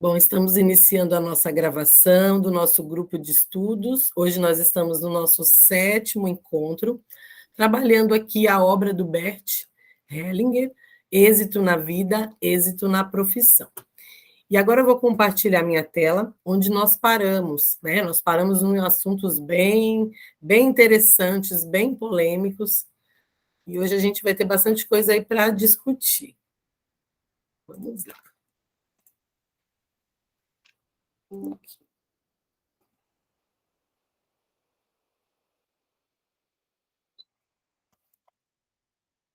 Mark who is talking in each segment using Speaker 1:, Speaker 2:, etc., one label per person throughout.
Speaker 1: Bom, estamos iniciando a nossa gravação do nosso grupo de estudos. Hoje nós estamos no nosso 7º encontro, trabalhando aqui a obra do Bert Hellinger, Êxito na Vida, Êxito na Profissão. E agora eu vou compartilhar minha tela, onde nós paramos, né? Nós paramos em assuntos bem interessantes, bem polêmicos, e hoje a gente vai ter bastante coisa aí para discutir. Vamos lá.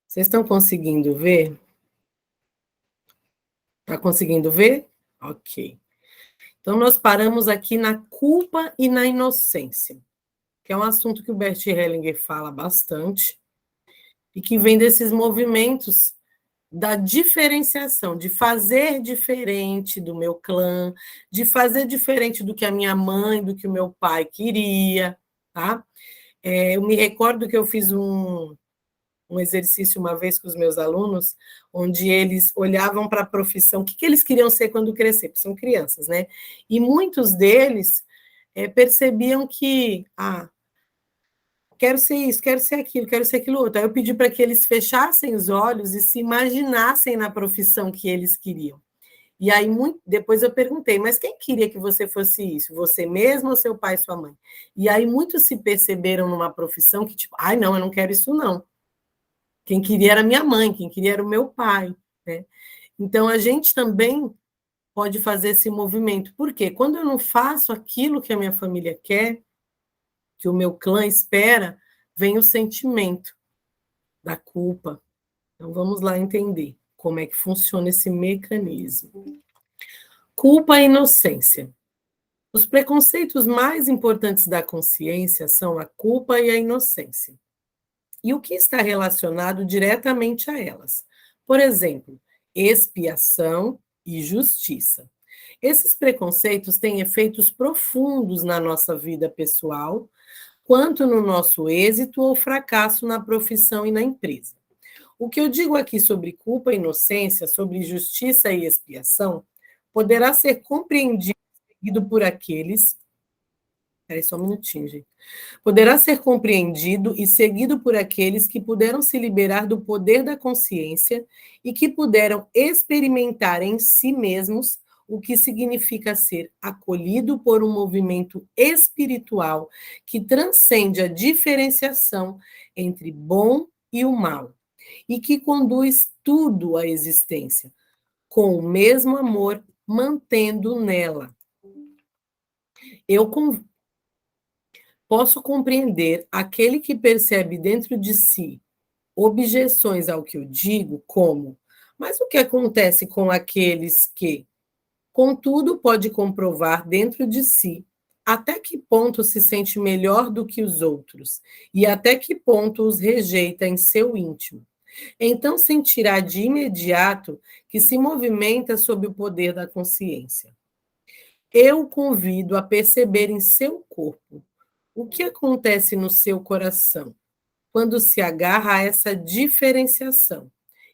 Speaker 1: Vocês estão conseguindo ver? Está conseguindo ver? Ok. Então, nós paramos aqui na culpa e na inocência, que é um assunto que o Bert Hellinger fala bastante, e que vem desses movimentos da diferenciação, de fazer diferente do meu clã, de fazer diferente do que a minha mãe, do que o meu pai queria, tá? Eu me recordo que eu fiz um exercício uma vez com os meus alunos, onde eles olhavam para a profissão, o que eles queriam ser quando crescer, porque são crianças, né? E muitos deles percebiam que, quero ser isso, quero ser aquilo outro. Aí eu pedi para que eles fechassem os olhos e se imaginassem na profissão que eles queriam. E aí, depois eu perguntei, mas quem queria que você fosse isso? Você mesmo ou seu pai e sua mãe? E aí muitos se perceberam numa profissão que, tipo, não, eu não quero isso, não. Quem queria era minha mãe, quem queria era o meu pai, né? Então, a gente também pode fazer esse movimento. Por quê? Quando eu não faço aquilo que a minha família quer, que o meu clã espera, vem o sentimento da culpa. Então, vamos lá entender como é que funciona esse mecanismo. Culpa e inocência. Os preconceitos mais importantes da consciência são a culpa e a inocência. E o que está relacionado diretamente a elas? Por exemplo, expiação e justiça. Esses preconceitos têm efeitos profundos na nossa vida pessoal, quanto no nosso êxito ou fracasso na profissão e na empresa. O que eu digo aqui sobre culpa e inocência, sobre justiça e expiação, poderá ser compreendido por aqueles. Espera aí só um minutinho, gente. Poderá ser compreendido e seguido por aqueles que puderam se liberar do poder da consciência e que puderam experimentar em si mesmos o que significa ser acolhido por um movimento espiritual que transcende a diferenciação entre bom e o mal e que conduz tudo à existência com o mesmo amor, mantendo nela. Eu posso compreender aquele que percebe dentro de si objeções ao que eu digo, como, mas o que acontece com aqueles que, contudo, pode comprovar dentro de si até que ponto se sente melhor do que os outros e até que ponto os rejeita em seu íntimo. Então sentirá de imediato que se movimenta sob o poder da consciência. Eu o convido a perceber em seu corpo o que acontece no seu coração quando se agarra a essa diferenciação?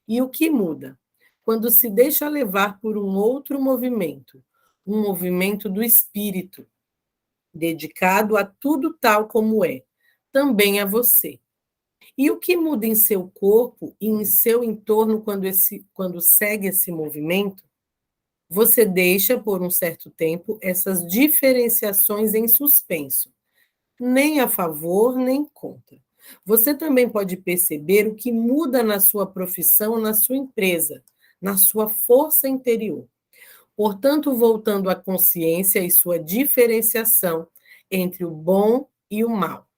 Speaker 1: E o que muda? Quando se deixa levar por um outro movimento, um movimento do espírito, dedicado a tudo tal como é, também a você. E o que muda em seu corpo e em seu entorno quando segue esse movimento? Você deixa, por um certo tempo, essas diferenciações em suspenso, nem a favor, nem contra. Você também pode perceber o que muda na sua profissão, na sua empresa, na sua força interior. Portanto, voltando à consciência e sua diferenciação entre o bom e o mal.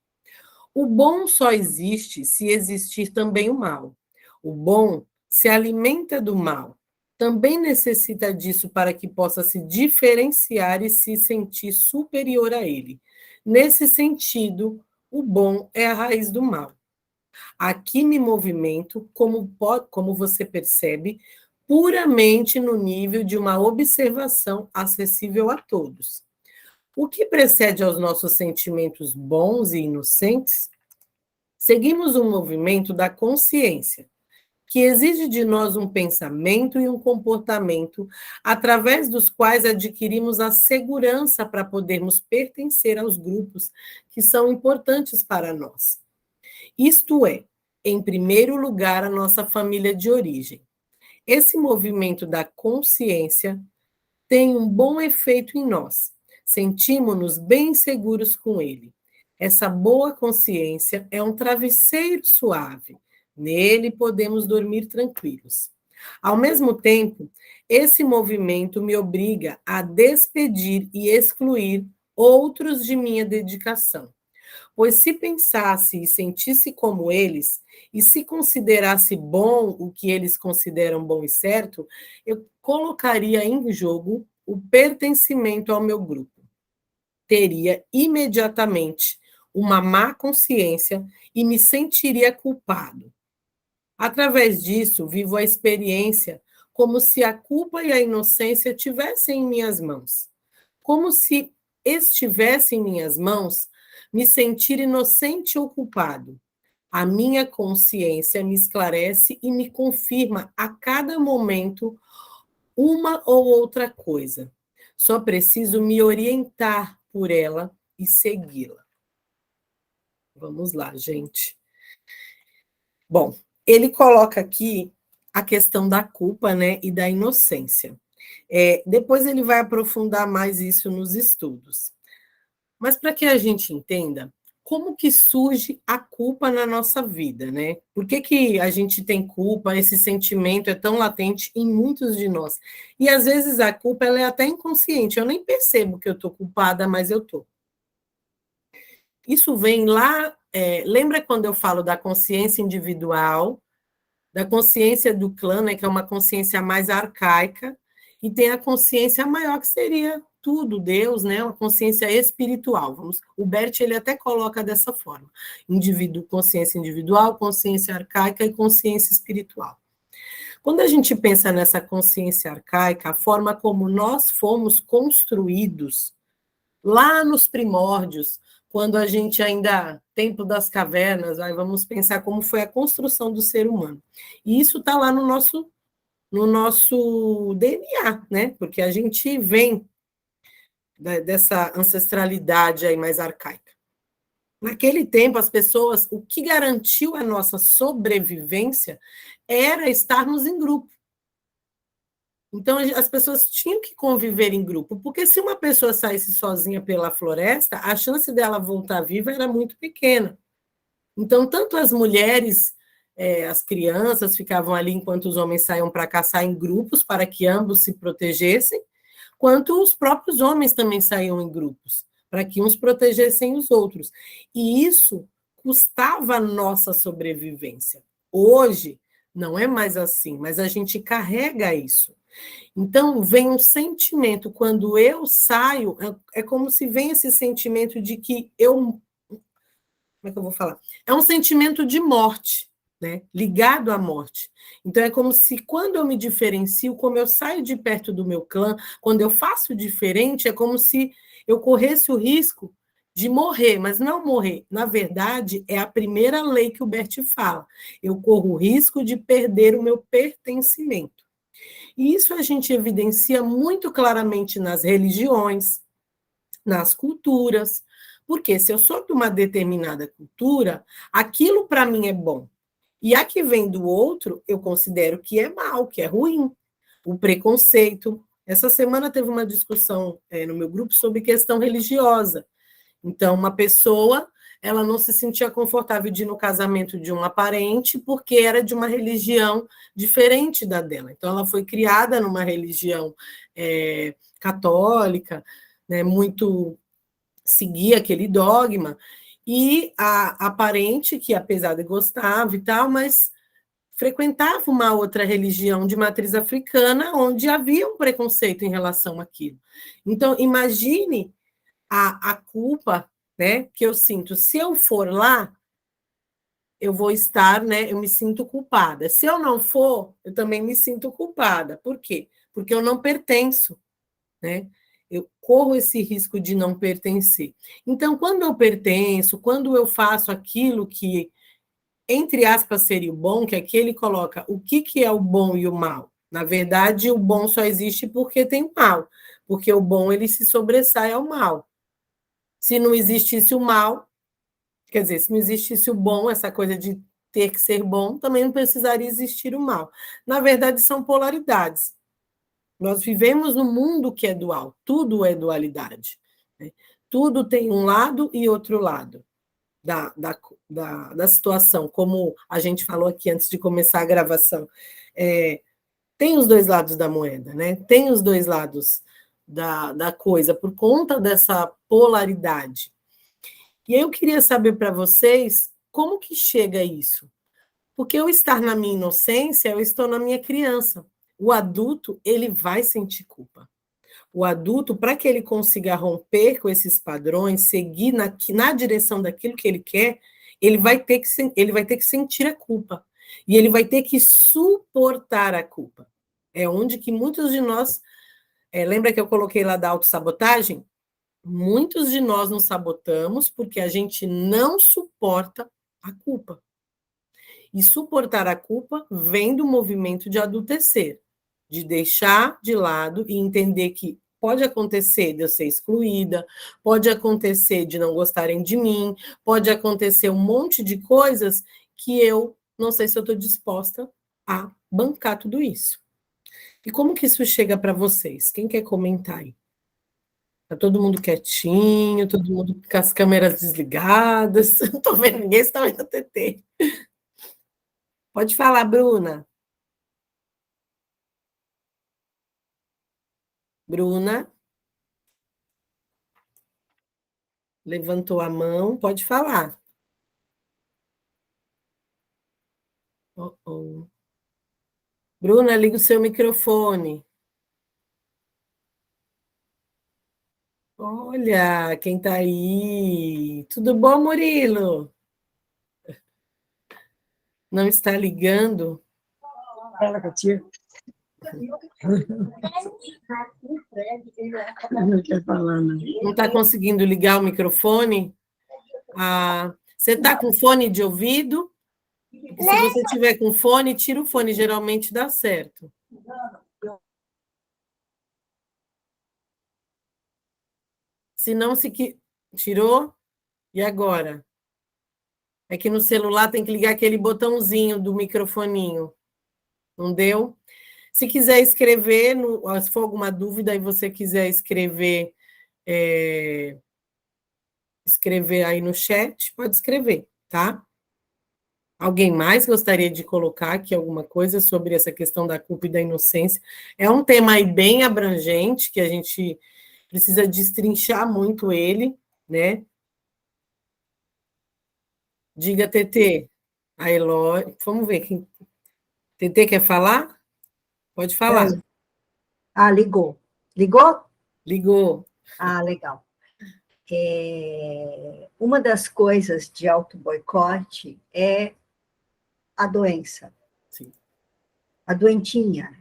Speaker 1: O bom só existe se existir também o mal. O bom se alimenta do mal. Também necessita disso para que possa se diferenciar e se sentir superior a ele. Nesse sentido, o bom é a raiz do mal. Aqui me movimento, como você percebe, puramente no nível de uma observação acessível a todos. O que precede aos nossos sentimentos bons e inocentes? Seguimos um movimento da consciência, que exige de nós um pensamento e um comportamento através dos quais adquirimos a segurança para podermos pertencer aos grupos que são importantes para nós. Isto é, em primeiro lugar, a nossa família de origem. Esse movimento da consciência tem um bom efeito em nós. Sentimos-nos bem seguros com ele. Essa boa consciência é um travesseiro suave. Nele podemos dormir tranquilos. Ao mesmo tempo, esse movimento me obriga a despedir e excluir outros de minha dedicação. Pois se pensasse e sentisse como eles, e se considerasse bom o que eles consideram bom e certo, eu colocaria em jogo o pertencimento ao meu grupo. Teria imediatamente uma má consciência e me sentiria culpado. Através disso, vivo a experiência como se a culpa e a inocência tivessem em minhas mãos. Como se estivesse em minhas mãos, me sentir inocente ou culpado. A minha consciência me esclarece e me confirma a cada momento uma ou outra coisa. Só preciso me orientar por ela e segui-la. Vamos lá, gente. Bom, ele coloca aqui a questão da culpa, né, e da inocência. Depois ele vai aprofundar mais isso nos estudos. Mas para que a gente entenda como que surge a culpa na nossa vida, né? Por que que a gente tem culpa? Esse sentimento é tão latente em muitos de nós. E às vezes a culpa ela é até inconsciente. Eu nem percebo que eu estou culpada, mas eu estou. Isso vem lá. Lembra quando eu falo da consciência individual, da consciência do clã, né, que é uma consciência mais arcaica, e tem a consciência maior, que seria tudo, Deus, né, uma consciência espiritual. O Bert ele até coloca dessa forma: consciência individual, consciência arcaica e consciência espiritual. Quando a gente pensa nessa consciência arcaica, a forma como nós fomos construídos lá nos primórdios, quando a gente ainda, tempo das cavernas, aí vamos pensar como foi a construção do ser humano. E isso está lá no nosso DNA, né? Porque a gente vem dessa ancestralidade aí mais arcaica. Naquele tempo, as pessoas, o que garantiu a nossa sobrevivência era estarmos em grupo. Então, as pessoas tinham que conviver em grupo, porque se uma pessoa saísse sozinha pela floresta, a chance dela voltar viva era muito pequena. Então, tanto as mulheres, as crianças ficavam ali enquanto os homens saíam para caçar em grupos, para que ambos se protegessem, quanto os próprios homens também saíam em grupos, para que uns protegessem os outros. E isso custava a nossa sobrevivência. Hoje, não é mais assim, mas a gente carrega isso. Então, vem um sentimento, quando eu saio, é como se vem esse sentimento de que eu... Como é que eu vou falar? É um sentimento de morte, né? Ligado à morte. Então, é como se, quando eu me diferencio, como eu saio de perto do meu clã, quando eu faço diferente, é como se eu corresse o risco de morrer, mas não morrer. Na verdade, é a primeira lei que o Bert fala. Eu corro o risco de perder o meu pertencimento. E isso a gente evidencia muito claramente nas religiões, nas culturas, porque se eu sou de uma determinada cultura, aquilo para mim é bom. E a que vem do outro, eu considero que é mal, que é ruim. O preconceito. Essa semana teve uma discussão no meu grupo sobre questão religiosa. Então, uma pessoa, ela não se sentia confortável de ir no casamento de uma parente porque era de uma religião diferente da dela. Então, ela foi criada numa religião católica, né, muito seguia aquele dogma, e a parente, que apesar de gostava e tal, mas frequentava uma outra religião de matriz africana, onde havia um preconceito em relação àquilo. Então, imagine a culpa, né, que eu sinto. Se eu for lá, eu vou estar, né, eu me sinto culpada. Se eu não for, eu também me sinto culpada. Por quê? Porque eu não pertenço, né? Eu corro esse risco de não pertencer. Então, quando eu pertenço, quando eu faço aquilo que entre aspas, seria o bom, que aqui ele coloca o que é o bom e o mal. Na verdade, o bom só existe porque tem o mal, porque o bom ele se sobressai ao mal. Se não existisse o mal, quer dizer, se não existisse o bom, essa coisa de ter que ser bom, também não precisaria existir o mal. Na verdade, são polaridades. Nós vivemos num mundo que é dual, tudo é dualidade. Né? Tudo tem um lado e outro lado da situação, como a gente falou aqui antes de começar a gravação. Tem os dois lados da moeda, né? Tem os dois lados da coisa, por conta dessa polaridade. E aí eu queria saber para vocês como que chega isso. Porque eu estar na minha inocência, eu estou na minha criança. O adulto, ele vai sentir culpa. O adulto, para que ele consiga romper com esses padrões, seguir na direção daquilo que ele quer, ele vai ter que sentir a culpa. E ele vai ter que suportar a culpa. É onde que muitos de nós... lembra que eu coloquei lá da autossabotagem? Muitos de nós nos sabotamos porque a gente não suporta a culpa. E suportar a culpa vem do movimento de adultecer, de deixar de lado e entender que pode acontecer de eu ser excluída, pode acontecer de não gostarem de mim, pode acontecer um monte de coisas que eu não sei se eu estou disposta a bancar tudo isso. E como que isso chega para vocês? Quem quer comentar aí? Está todo mundo quietinho, todo mundo com as câmeras desligadas. Não estou vendo ninguém, está vendo a TT. Pode falar, Bruna. Bruna. Levantou a mão, pode falar. Oh, oh. Bruna, liga o seu microfone. Olha, quem está aí? Tudo bom, Murilo? Não está ligando?
Speaker 2: Fala, Katia. Não quer falar, não.
Speaker 1: Não está conseguindo ligar o microfone? Você está com fone de ouvido? Porque se você tiver com fone, tira o fone, geralmente dá certo. Se não, tirou, e agora? É que no celular tem que ligar aquele botãozinho do microfoninho. Não deu? Se quiser escrever, se for alguma dúvida e você quiser escrever aí no chat, pode escrever, tá? Alguém mais gostaria de colocar aqui alguma coisa sobre essa questão da culpa e da inocência? É um tema aí bem abrangente, que a gente precisa destrinchar muito ele, né? Diga, TT. A Eloy, vamos ver. TT quer falar? Pode falar.
Speaker 2: Ligou. Ligou?
Speaker 1: Ligou.
Speaker 2: Legal. Uma das coisas de auto-boicote é a doença.
Speaker 1: Sim.
Speaker 2: A doentinha,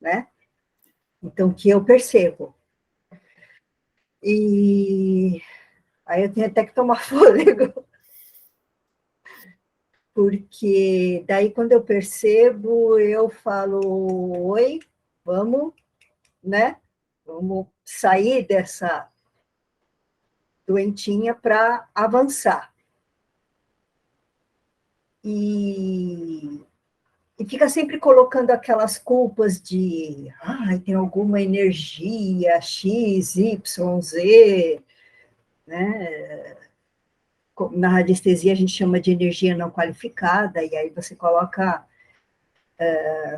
Speaker 2: né? Então, que eu percebo. E aí eu tenho até que tomar fôlego. Porque daí, quando eu percebo, eu falo, oi, vamos, né? Vamos sair dessa doentinha para avançar. E fica sempre colocando aquelas culpas de tem alguma energia X, Y, Z, né? Na radiestesia a gente chama de energia não qualificada, e aí você coloca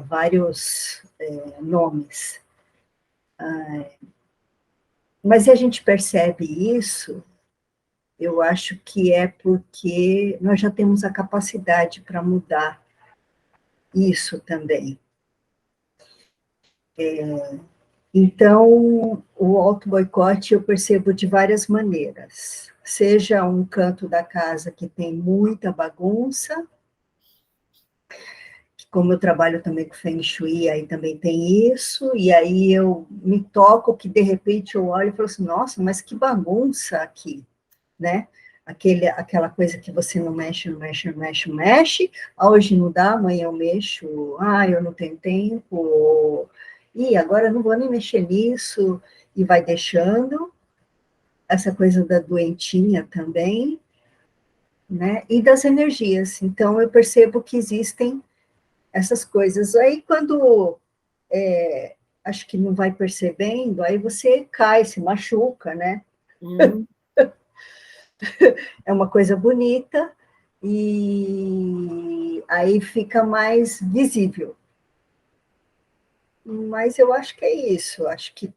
Speaker 2: vários nomes. Mas se a gente percebe isso, eu acho que é porque nós já temos a capacidade para mudar isso também. Então, o auto-boicote eu percebo de várias maneiras. Seja um canto da casa que tem muita bagunça, como eu trabalho também com Feng Shui, aí também tem isso, e aí eu me toco que, de repente, eu olho e falo assim, nossa, mas que bagunça aqui, né? aquela coisa que você não mexe, não mexe, não mexe, não mexe, hoje não dá, amanhã eu mexo, eu não tenho tempo, e agora eu não vou nem mexer nisso, e vai deixando, essa coisa da doentinha também, né, e das energias, então eu percebo que existem essas coisas, aí quando acho que não vai percebendo, aí você cai, se machuca, né, é uma coisa bonita, e aí fica mais visível. Mas eu acho que é isso, acho que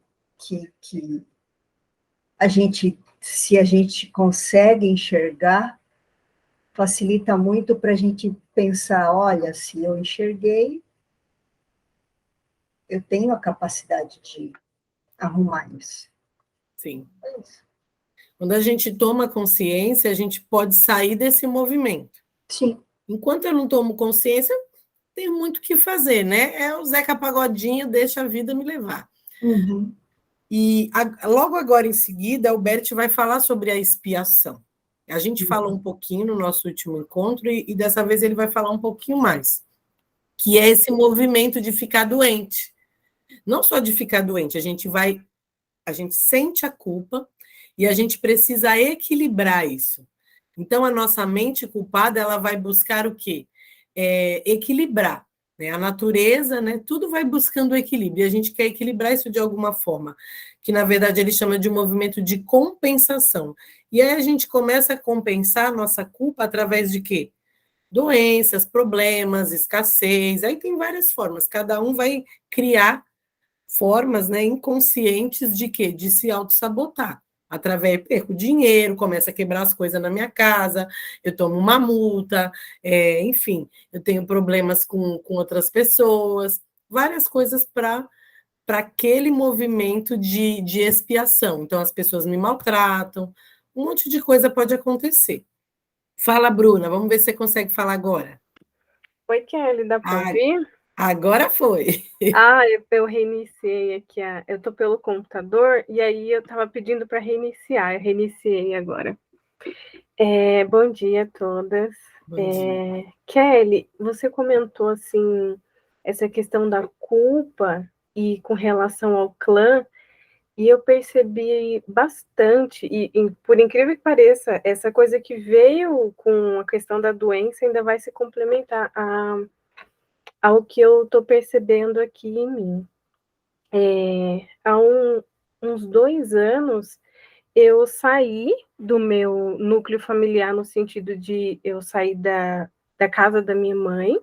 Speaker 2: a gente, se a gente consegue enxergar, facilita muito para a gente pensar, olha, se eu enxerguei, eu tenho a capacidade de arrumar isso.
Speaker 1: Sim.
Speaker 2: É isso.
Speaker 1: Quando a gente toma consciência, a gente pode sair desse movimento.
Speaker 2: Sim.
Speaker 1: Enquanto eu não tomo consciência, tem muito o que fazer, né? É o Zeca Pagodinho, deixa a vida me levar.
Speaker 2: Uhum.
Speaker 1: E logo agora em seguida, o Bert vai falar sobre a expiação. A gente falou um pouquinho no nosso último encontro e dessa vez ele vai falar um pouquinho mais, que é esse movimento de ficar doente. Não só de ficar doente, a gente sente a culpa e a gente precisa equilibrar isso. Então, a nossa mente culpada, ela vai buscar o quê? Equilibrar. Né? A natureza, né? Tudo vai buscando o equilíbrio, e a gente quer equilibrar isso de alguma forma, que na verdade ele chama de um movimento de compensação. E aí a gente começa a compensar a nossa culpa através de quê? Doenças, problemas, escassez, aí tem várias formas, cada um vai criar formas, né, inconscientes de quê? De se auto-sabotar. Através, perco dinheiro, começa a quebrar as coisas na minha casa, eu tomo uma multa, enfim, eu tenho problemas com outras pessoas, várias coisas para aquele movimento de expiação. Então, as pessoas me maltratam, um monte de coisa pode acontecer. Fala, Bruna, vamos ver se você consegue falar agora.
Speaker 3: Oi, Kelly, dá para
Speaker 1: Ah,
Speaker 3: ouvir?
Speaker 1: agora foi.
Speaker 3: Eu reiniciei aqui, eu tô pelo computador e aí eu estava pedindo para reiniciar, eu reiniciei agora. Bom dia a todas.
Speaker 1: Bom dia.
Speaker 3: Kelly, você comentou assim essa questão da culpa e com relação ao clã, e eu percebi bastante, e por incrível que pareça, essa coisa que veio com a questão da doença ainda vai se complementar ao que eu estou percebendo aqui em mim. Há uns 2 anos, eu saí do meu núcleo familiar, no sentido de eu sair da casa da minha mãe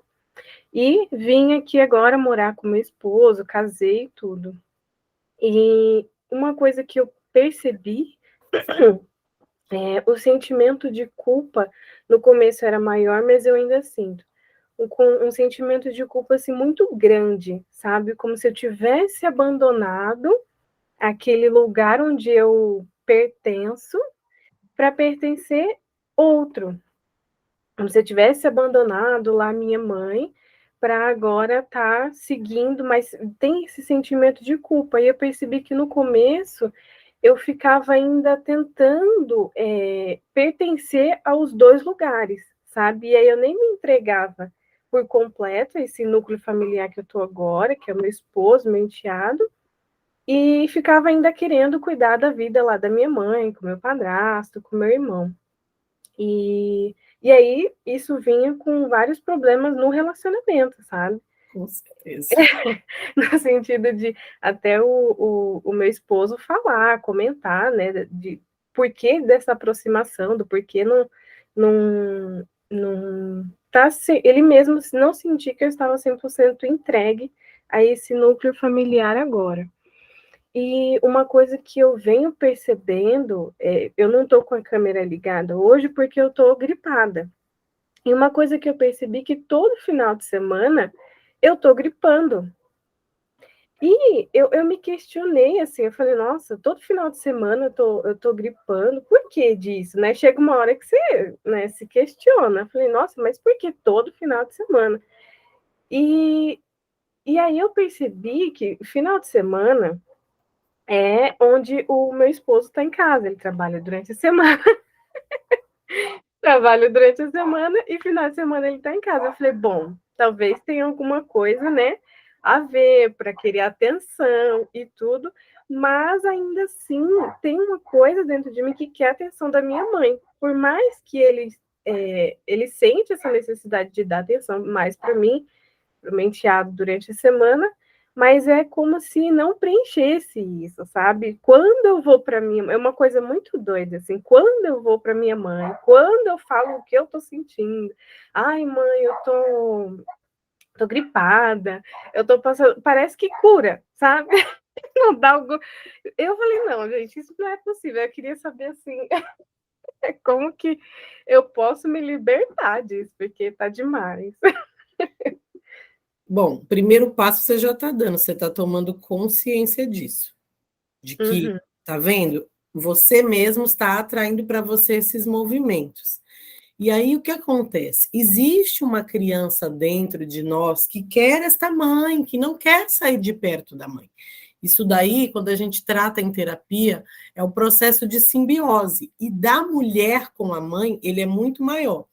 Speaker 3: e vim aqui agora morar com meu esposo, casei e tudo. E uma coisa que eu percebi o sentimento de culpa no começo era maior, mas eu ainda sinto um sentimento de culpa assim muito grande, sabe? Como se eu tivesse abandonado aquele lugar onde eu pertenço para pertencer outro. Como se eu tivesse abandonado lá minha mãe para agora estar seguindo, mas tem esse sentimento de culpa. E eu percebi que no começo eu ficava ainda tentando pertencer aos dois lugares, sabe? E aí eu nem me entregava por completo a esse núcleo familiar que eu estou agora, que é o meu esposo, meu enteado, e ficava ainda querendo cuidar da vida lá da minha mãe, com meu padrasto, com meu irmão. E aí isso vinha com vários problemas no relacionamento, sabe?
Speaker 1: Com certeza.
Speaker 3: No sentido de até o meu esposo falar, comentar, né, de porquê dessa aproximação, do porquê não tá, ele mesmo não sentir que eu estava 100% entregue a esse núcleo familiar agora. E uma coisa que eu venho percebendo, eu não estou com a câmera ligada hoje porque eu estou gripada. E uma coisa que eu percebi que todo final de semana eu estou gripando. E eu me questionei, assim, eu falei, nossa, todo final de semana eu tô gripando, por que disso, né? Chega uma hora que você, né, se questiona. Eu falei, nossa, mas por que todo final de semana? E, e aí eu percebi que final de semana é onde o meu esposo está em casa, ele trabalha durante a semana. trabalho durante a semana e final de semana ele está em casa. Eu falei, bom, talvez tenha alguma coisa, né, a ver para querer atenção e tudo, mas ainda assim tem uma coisa dentro de mim que quer a atenção da minha mãe. Por mais que ele sente essa necessidade de dar atenção mais para mim, para o meu enteado durante a semana, mas é como se não preenchesse isso, sabe? Quando eu vou para minha mãe, é uma coisa muito doida, assim, quando eu vou para minha mãe, quando eu falo o que eu tô sentindo, ai, mãe, eu tô gripada, eu tô passando, parece que cura, sabe? Não dá algo. Eu falei, não, gente, isso não é possível. Eu queria saber assim, como que eu posso me libertar disso, porque tá demais.
Speaker 1: Bom, primeiro passo você já está dando, você está tomando consciência disso, de que, tá vendo? Você mesmo está atraindo para você esses movimentos. E aí o que acontece? Existe uma criança dentro de nós que quer esta mãe, que não quer sair de perto da mãe. Isso daí, quando a gente trata em terapia, é o processo de simbiose. E da mulher com a mãe, ele é muito maior.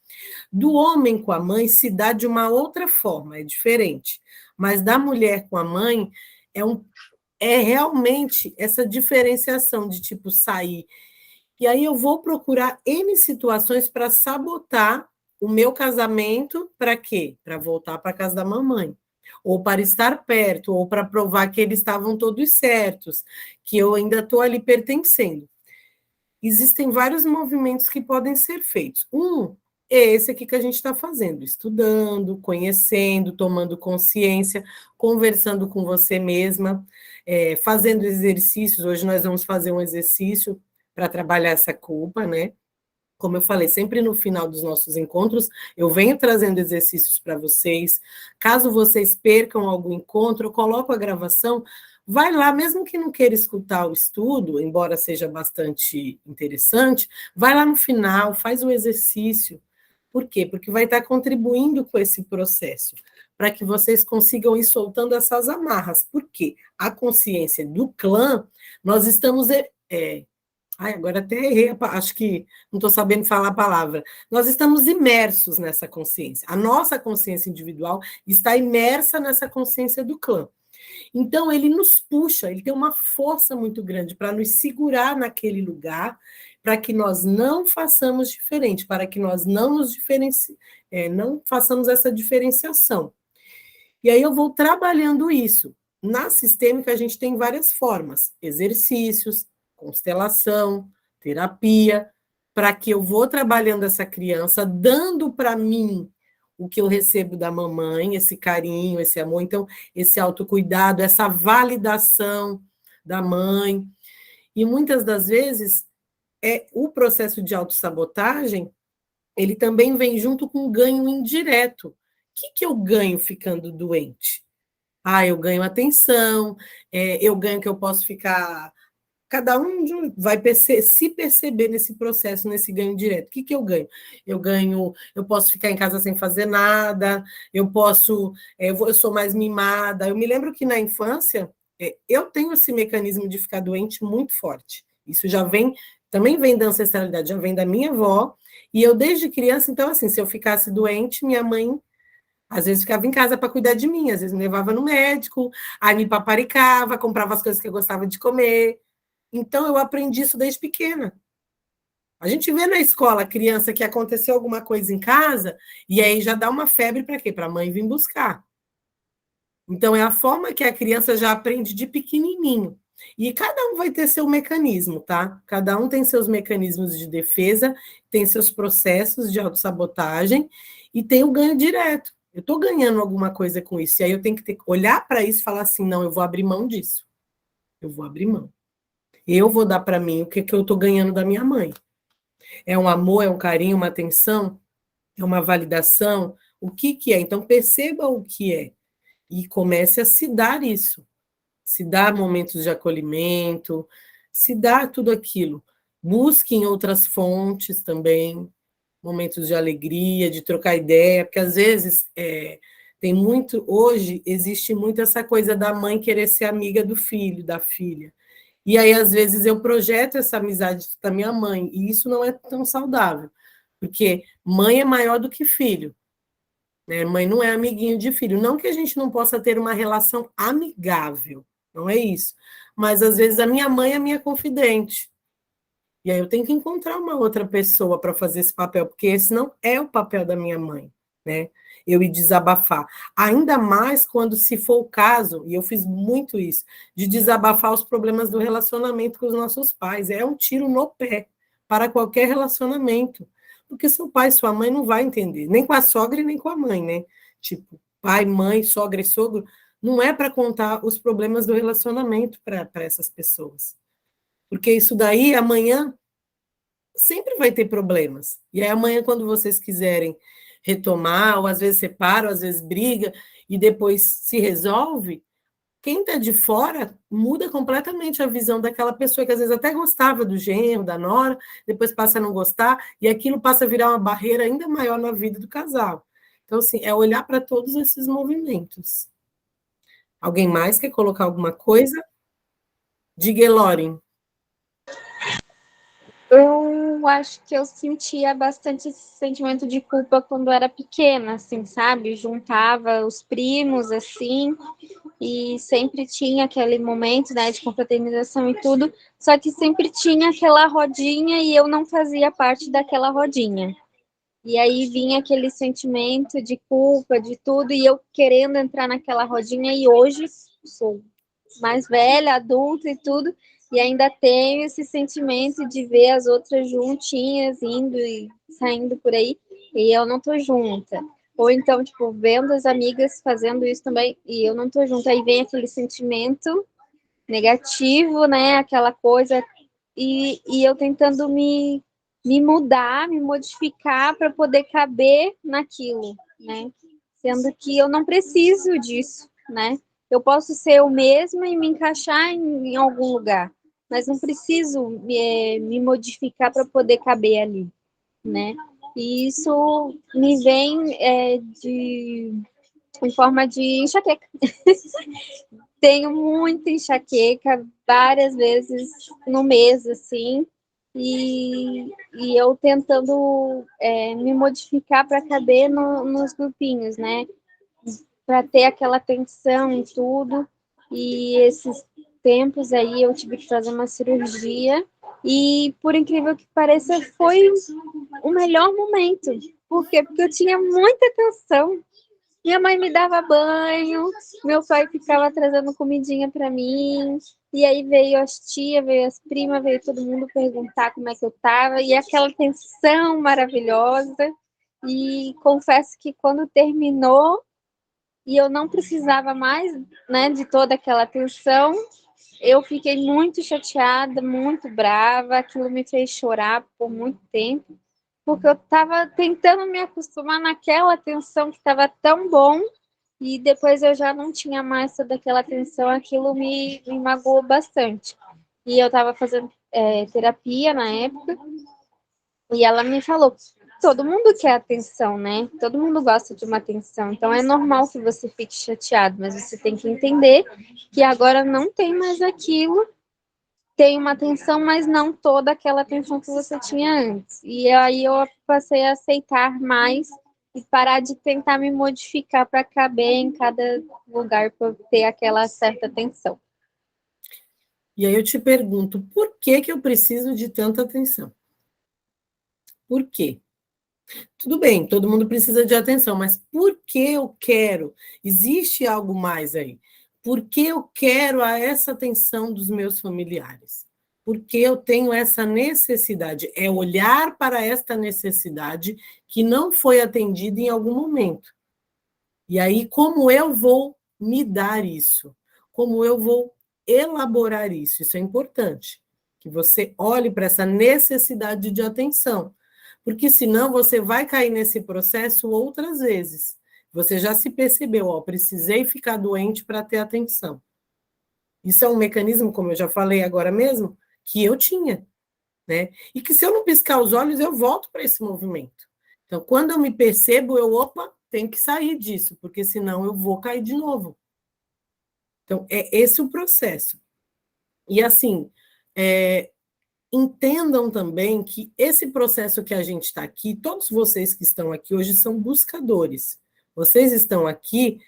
Speaker 1: Do homem com a mãe se dá de uma outra forma, é diferente. Mas da mulher com a mãe é realmente essa diferenciação de tipo sair. E aí eu vou procurar N situações para sabotar o meu casamento, para quê? Para voltar para a casa da mamãe. Ou para estar perto, ou para provar que eles estavam todos certos, que eu ainda estou ali pertencendo. Existem vários movimentos que podem ser feitos. É esse aqui que a gente está fazendo, estudando, conhecendo, tomando consciência, conversando com você mesma, fazendo exercícios. Hoje nós vamos fazer um exercício para trabalhar essa culpa, né? Como eu falei, sempre no final dos nossos encontros, eu venho trazendo exercícios para vocês. Caso vocês percam algum encontro, eu coloco a gravação. Vai lá, mesmo que não queira escutar o estudo, embora seja bastante interessante, vai lá no final, faz o exercício. Por quê? Porque vai estar contribuindo com esse processo, para que vocês consigam ir soltando essas amarras. Por quê? A consciência do clã, nós estamos... agora até errei, acho que não estou sabendo falar a palavra. Nós estamos imersos nessa consciência. A nossa consciência individual está imersa nessa consciência do clã. Então, ele nos puxa, ele tem uma força muito grande para nos segurar naquele lugar, para que nós não façamos diferente, para que nós não nos não façamos essa diferenciação. E aí eu vou trabalhando isso. Na sistêmica, a gente tem várias formas: exercícios, constelação, terapia, para que eu vou trabalhando essa criança, dando para mim o que eu recebo da mamãe, esse carinho, esse amor, então, esse autocuidado, essa validação da mãe. E muitas das vezes, o processo de autossabotagem, ele também vem junto com um ganho indireto. O que eu ganho ficando doente? Eu ganho atenção, eu ganho que eu posso ficar... Cada um vai se perceber nesse processo, nesse ganho direto. O que eu ganho? Eu posso ficar em casa sem fazer nada, eu sou mais mimada. Eu me lembro que na infância, eu tenho esse mecanismo de ficar doente muito forte. Isso também vem da ancestralidade, já vem da minha avó, e eu desde criança, então assim, se eu ficasse doente, minha mãe às vezes ficava em casa para cuidar de mim, às vezes me levava no médico, aí me paparicava, comprava as coisas que eu gostava de comer. Então, eu aprendi isso desde pequena. A gente vê na escola a criança que aconteceu alguma coisa em casa, e aí já dá uma febre para quê? Para a mãe vir buscar. Então, é a forma que a criança já aprende de pequenininho. E cada um vai ter seu mecanismo, tá? Cada um tem seus mecanismos de defesa, tem seus processos de autossabotagem e tem o ganho direto. Eu estou ganhando alguma coisa com isso. E aí eu tenho que olhar para isso e falar assim, não, eu vou abrir mão disso. Eu vou abrir mão. Eu vou dar para mim o que eu estou ganhando da minha mãe. É um amor, é um carinho, uma atenção, é uma validação. O que é? Então, perceba o que é. E comece a se dar isso. Se dar momentos de acolhimento, se dar tudo aquilo. Busque em outras fontes também, momentos de alegria, de trocar ideia, porque às vezes hoje existe muito essa coisa da mãe querer ser amiga do filho, da filha. E aí, às vezes, eu projeto essa amizade da minha mãe, e isso não é tão saudável, Porque mãe é maior do que filho, né? Mãe não é amiguinho de filho. Não que a gente não possa ter uma relação amigável, não é isso. Mas, às vezes, a minha mãe é minha confidente. E aí eu tenho que encontrar uma outra pessoa para fazer esse papel, porque esse não é o papel da minha mãe, né? Eu ir desabafar. Ainda mais quando, se for o caso, e eu fiz muito isso, de desabafar os problemas do relacionamento com os nossos pais. É um tiro no pé para qualquer relacionamento. Porque seu pai e sua mãe não vai entender, nem com a sogra e nem com a mãe, né? Tipo, pai, mãe, sogra e sogro, não é para contar os problemas do relacionamento para essas pessoas. Porque isso daí, amanhã, sempre vai ter problemas. E aí, amanhã, quando vocês quiserem retomar, ou às vezes separa, ou às vezes briga, e depois se resolve, quem está de fora muda completamente a visão daquela pessoa que às vezes até gostava do genro, da nora, depois passa a não gostar, e aquilo passa a virar uma barreira ainda maior na vida do casal. Então, assim, é olhar para todos esses movimentos. Alguém mais quer colocar alguma coisa? Diga, Loren.
Speaker 4: Eu acho que eu sentia bastante esse sentimento de culpa quando era pequena, assim, sabe? Juntava os primos, assim, e sempre tinha aquele momento, né, de confraternização e tudo, só que sempre tinha aquela rodinha e eu não fazia parte daquela rodinha. E aí vinha aquele sentimento de culpa, de tudo, e eu querendo entrar naquela rodinha, e hoje sou mais velha, adulta e tudo, e ainda tenho esse sentimento de ver as outras juntinhas, indo e saindo por aí, e eu não tô junta. Ou então, tipo, vendo as amigas fazendo isso também, e eu não tô junta. Aí vem aquele sentimento negativo, né? Aquela coisa, e eu tentando me mudar, me modificar para poder caber naquilo, né? Sendo que eu não preciso disso, né? Eu posso ser eu mesma e me encaixar em algum lugar, mas não preciso me modificar para poder caber ali, né? E isso me vem em forma de enxaqueca. Tenho muita enxaqueca, várias vezes no mês, assim, e eu tentando me modificar para caber nos grupinhos, né? Para ter aquela atenção em tudo. E esses tempos aí eu tive que fazer uma cirurgia e, por incrível que pareça, foi o melhor momento. Por quê? Porque eu tinha muita atenção. Minha mãe me dava banho, meu pai ficava trazendo comidinha para mim, e aí veio as tias, veio as primas, veio todo mundo perguntar como é que eu tava, e aquela atenção maravilhosa. E confesso que quando terminou, e eu não precisava mais, né, de toda aquela atenção, eu fiquei muito chateada, muito brava, aquilo me fez chorar por muito tempo, porque eu estava tentando me acostumar naquela atenção que estava tão bom, e depois eu já não tinha mais toda aquela atenção, aquilo me magoou bastante. E eu estava fazendo terapia na época, e ela me falou, todo mundo quer atenção, né? Todo mundo gosta de uma atenção, então é normal que você fique chateado, mas você tem que entender que agora não tem mais aquilo, tem uma atenção, mas não toda aquela atenção que você tinha antes. E aí eu passei a aceitar mais e parar de tentar me modificar para caber em cada lugar para ter aquela certa atenção.
Speaker 1: E aí eu te pergunto, por que que eu preciso de tanta atenção? Por quê? Tudo bem, todo mundo precisa de atenção, mas por que eu quero? Existe algo mais aí? Por que eu quero essa atenção dos meus familiares? Porque eu tenho essa necessidade, é olhar para esta necessidade que não foi atendida em algum momento. E aí, como eu vou me dar isso? Como eu vou elaborar isso? Isso é importante, que você olhe para essa necessidade de atenção, porque senão você vai cair nesse processo outras vezes. Você já se percebeu, ó, precisei ficar doente para ter atenção. Isso é um mecanismo, como eu já falei agora mesmo, que eu tinha, né? E que se eu não piscar os olhos, eu volto para esse movimento. Então, quando eu me percebo, opa, tem que sair disso, porque senão eu vou cair de novo. Então, é esse o processo. E assim, entendam também que esse processo que a gente está aqui, todos vocês que estão aqui hoje são buscadores. Vocês estão aqui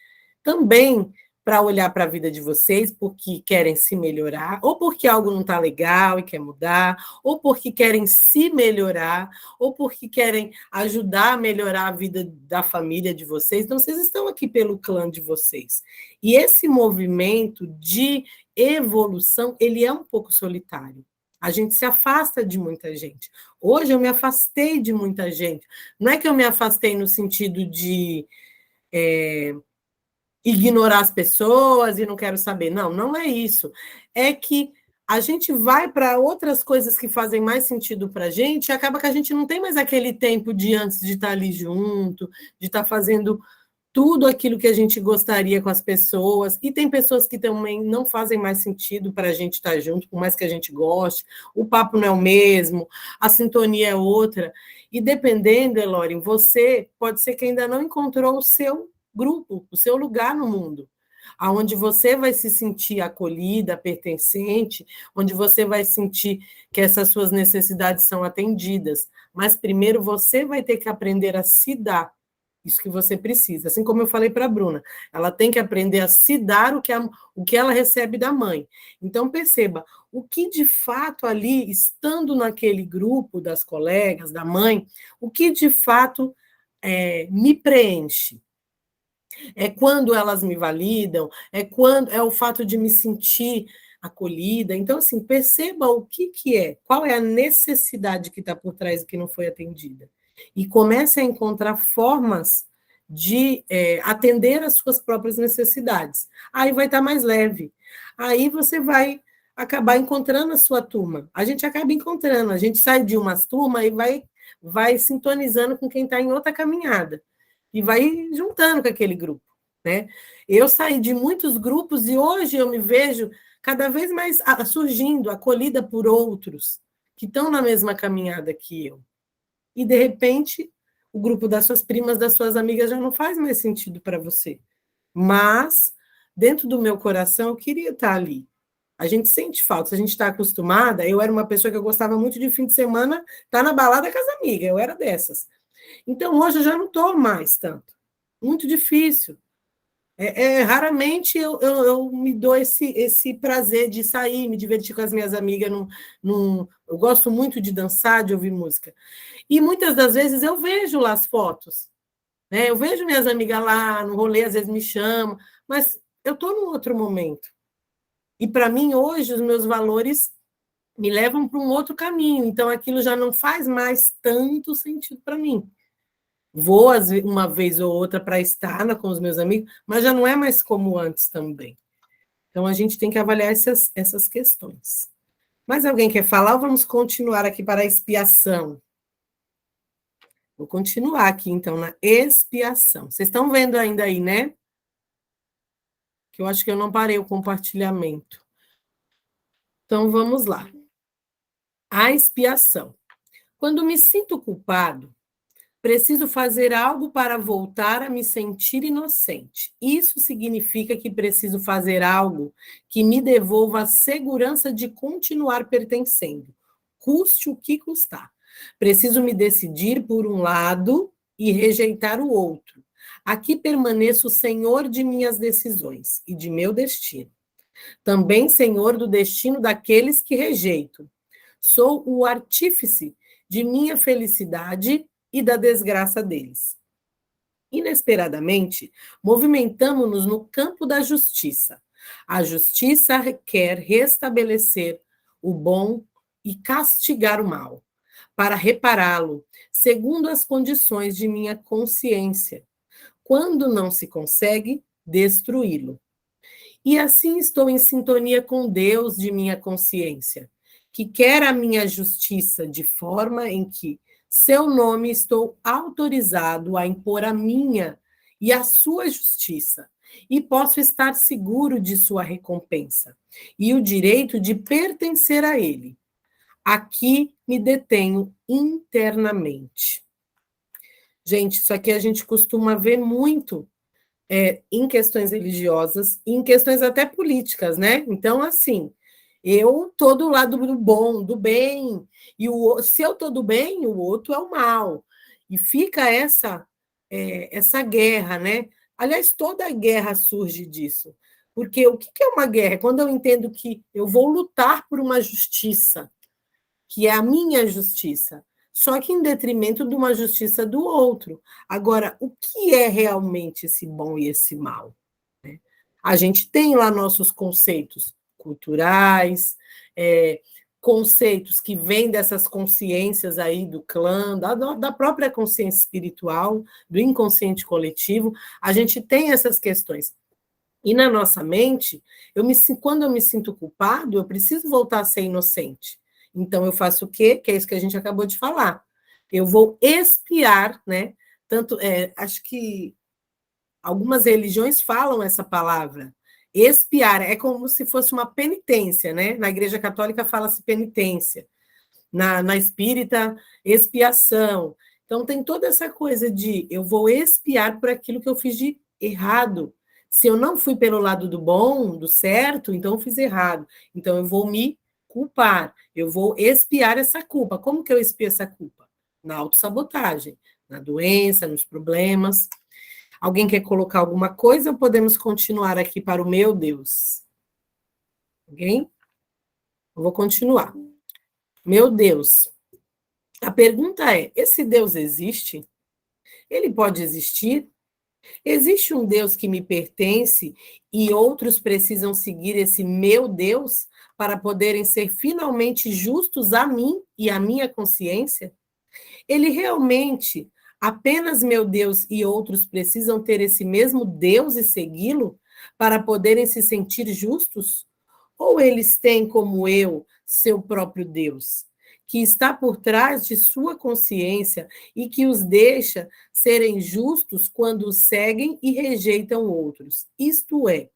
Speaker 1: também para olhar para a vida de vocês porque querem se melhorar, ou porque algo não está legal e quer mudar, ou porque querem se melhorar, ou porque querem ajudar a melhorar a vida da família de vocês. Então, vocês estão aqui pelo clã de vocês. E esse movimento de evolução, ele é um pouco solitário. A gente se afasta de muita gente. Hoje eu me afastei de muita gente. Não é que eu me afastei no sentido de ignorar as pessoas e não quero saber. Não, não é isso. É que a gente vai para outras coisas que fazem mais sentido para a gente e acaba que a gente não tem mais aquele tempo de antes de estar ali junto, de estar fazendo tudo aquilo que a gente gostaria com as pessoas, e tem pessoas que também não fazem mais sentido para a gente estar junto, por mais que a gente goste, o papo não é o mesmo, a sintonia é outra, e dependendo, Elório, você pode ser que ainda não encontrou o seu grupo, o seu lugar no mundo, aonde você vai se sentir acolhida, pertencente, onde você vai sentir que essas suas necessidades são atendidas, mas primeiro você vai ter que aprender a se dar isso que você precisa. Assim como eu falei para a Bruna, ela tem que aprender a se dar o que ela recebe da mãe. Então, perceba, o que de fato ali, estando naquele grupo das colegas, da mãe, o que de fato me preenche. É quando elas me validam, é o fato de me sentir acolhida. Então, assim, perceba o que é, qual é a necessidade que está por trás do que não foi atendida. E comece a encontrar formas de atender às suas próprias necessidades. Aí vai estar mais leve. Aí você vai acabar encontrando a sua turma. A gente acaba encontrando, a gente sai de umas turmas e vai sintonizando com quem está em outra caminhada. E vai juntando com aquele grupo, né? Eu saí de muitos grupos e hoje eu me vejo cada vez mais surgindo, acolhida por outros que estão na mesma caminhada que eu. E, de repente, o grupo das suas primas, das suas amigas, já não faz mais sentido para você. Mas, dentro do meu coração, eu queria estar ali. A gente sente falta, se a gente está acostumada, eu era uma pessoa que eu gostava muito de fim de semana estar na balada com as amigas, eu era dessas. Então, hoje eu já não estou mais tanto. Muito difícil. Raramente eu me dou esse prazer de sair, me divertir com as minhas amigas. Eu gosto muito de dançar, de ouvir música. E muitas das vezes eu vejo lá as fotos. Né? Eu vejo minhas amigas lá no rolê, às vezes me chamam, mas eu estou num outro momento. E, para mim, hoje, os meus valores me levam para um outro caminho. Então, aquilo já não faz mais tanto sentido para mim. Vou uma vez ou outra para estar com os meus amigos, mas já não é mais como antes também. Então, a gente tem que avaliar essas questões. Mais alguém quer falar ou vamos continuar aqui para a expiação? Vou continuar aqui, então, na expiação. Vocês estão vendo ainda aí, né? Que eu acho que eu não parei o compartilhamento. Então, vamos lá. A expiação. Quando me sinto culpado, preciso fazer algo para voltar a me sentir inocente. Isso significa que preciso fazer algo que me devolva a segurança de continuar pertencendo, custe o que custar. Preciso me decidir por um lado e rejeitar o outro. Aqui permaneço senhor de minhas decisões e de meu destino. Também senhor do destino daqueles que rejeito. Sou o artífice de minha felicidade e da desgraça deles. Inesperadamente, movimentamo-nos no campo da justiça. A justiça requer restabelecer o bom e castigar o mal, para repará-lo, segundo as condições de minha consciência. Quando não se consegue, destruí-lo. E assim estou em sintonia com Deus de minha consciência, que quer a minha justiça de forma em que seu nome estou autorizado a impor a minha e a sua justiça, e posso estar seguro de sua recompensa, e o direito de pertencer a ele. Aqui me detenho internamente. Gente, isso aqui a gente costuma ver muito em questões religiosas, em questões até políticas, né? Então, assim, Eu estou do lado do bom, do bem, e se eu estou do bem, o outro é o mal. E fica essa guerra, né? Aliás, toda guerra surge disso. Porque o que é uma guerra? É quando eu entendo que eu vou lutar por uma justiça, que é a minha justiça, só que em detrimento de uma justiça do outro. Agora, o que é realmente esse bom e esse mal? A gente tem lá nossos conceitos culturais, conceitos que vêm dessas consciências aí do clã, da própria consciência espiritual, do inconsciente coletivo, a gente tem essas questões. E na nossa mente, quando eu me sinto culpado, eu preciso voltar a ser inocente. Então, eu faço o quê? Que é isso que a gente acabou de falar. Eu vou expiar, né? Acho que algumas religiões falam essa palavra. Expiar é como se fosse uma penitência, né? Na Igreja Católica fala-se penitência. Na espírita, expiação. Então, tem toda essa coisa de eu vou expiar por aquilo que eu fiz de errado. Se eu não fui pelo lado do bom, do certo, então eu fiz errado. Então, eu vou me culpar. Eu vou expiar essa culpa. Como que eu expio essa culpa? Na autossabotagem, na doença, nos problemas. Alguém quer colocar alguma coisa ou podemos continuar aqui para o meu Deus? Alguém? Eu vou continuar. Meu Deus. A pergunta é: esse Deus existe? Ele pode existir? Existe um Deus que me pertence e outros precisam seguir esse meu Deus para poderem ser finalmente justos a mim e à minha consciência? Ele realmente, apenas meu Deus e outros precisam ter esse mesmo Deus e segui-lo para poderem se sentir justos? Ou eles têm, como eu, seu próprio Deus, que está por trás de sua consciência e que os deixa serem justos quando os seguem e rejeitam outros? Isto é,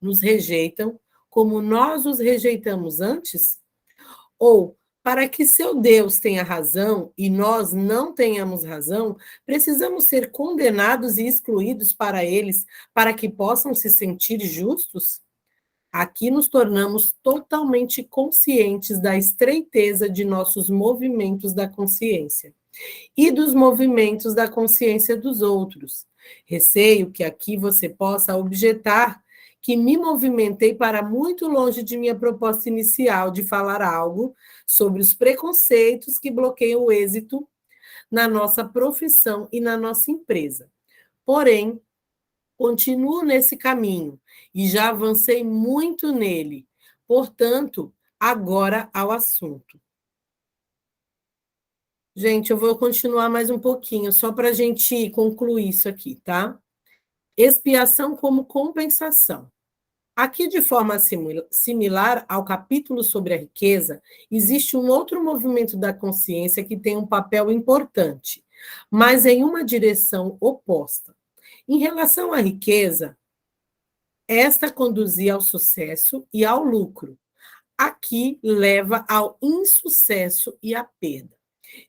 Speaker 1: nos rejeitam como nós os rejeitamos antes? Ou, para que seu Deus tenha razão e nós não tenhamos razão, precisamos ser condenados e excluídos para eles, para que possam se sentir justos? Aqui nos tornamos totalmente conscientes da estreiteza de nossos movimentos da consciência e dos movimentos da consciência dos outros. Receio que aqui você possa objetar que me movimentei para muito longe de minha proposta inicial de falar algo sobre os preconceitos que bloqueiam o êxito na nossa profissão e na nossa empresa. Porém, continuo nesse caminho e já avancei muito nele. Portanto, agora ao assunto. Gente, eu vou continuar mais um pouquinho, só para a gente concluir isso aqui, tá? Expiação como compensação. Aqui, de forma similar ao capítulo sobre a riqueza, existe um outro movimento da consciência que tem um papel importante, mas em uma direção oposta. Em relação à riqueza, esta conduzia ao sucesso e ao lucro. Aqui leva ao insucesso e à perda.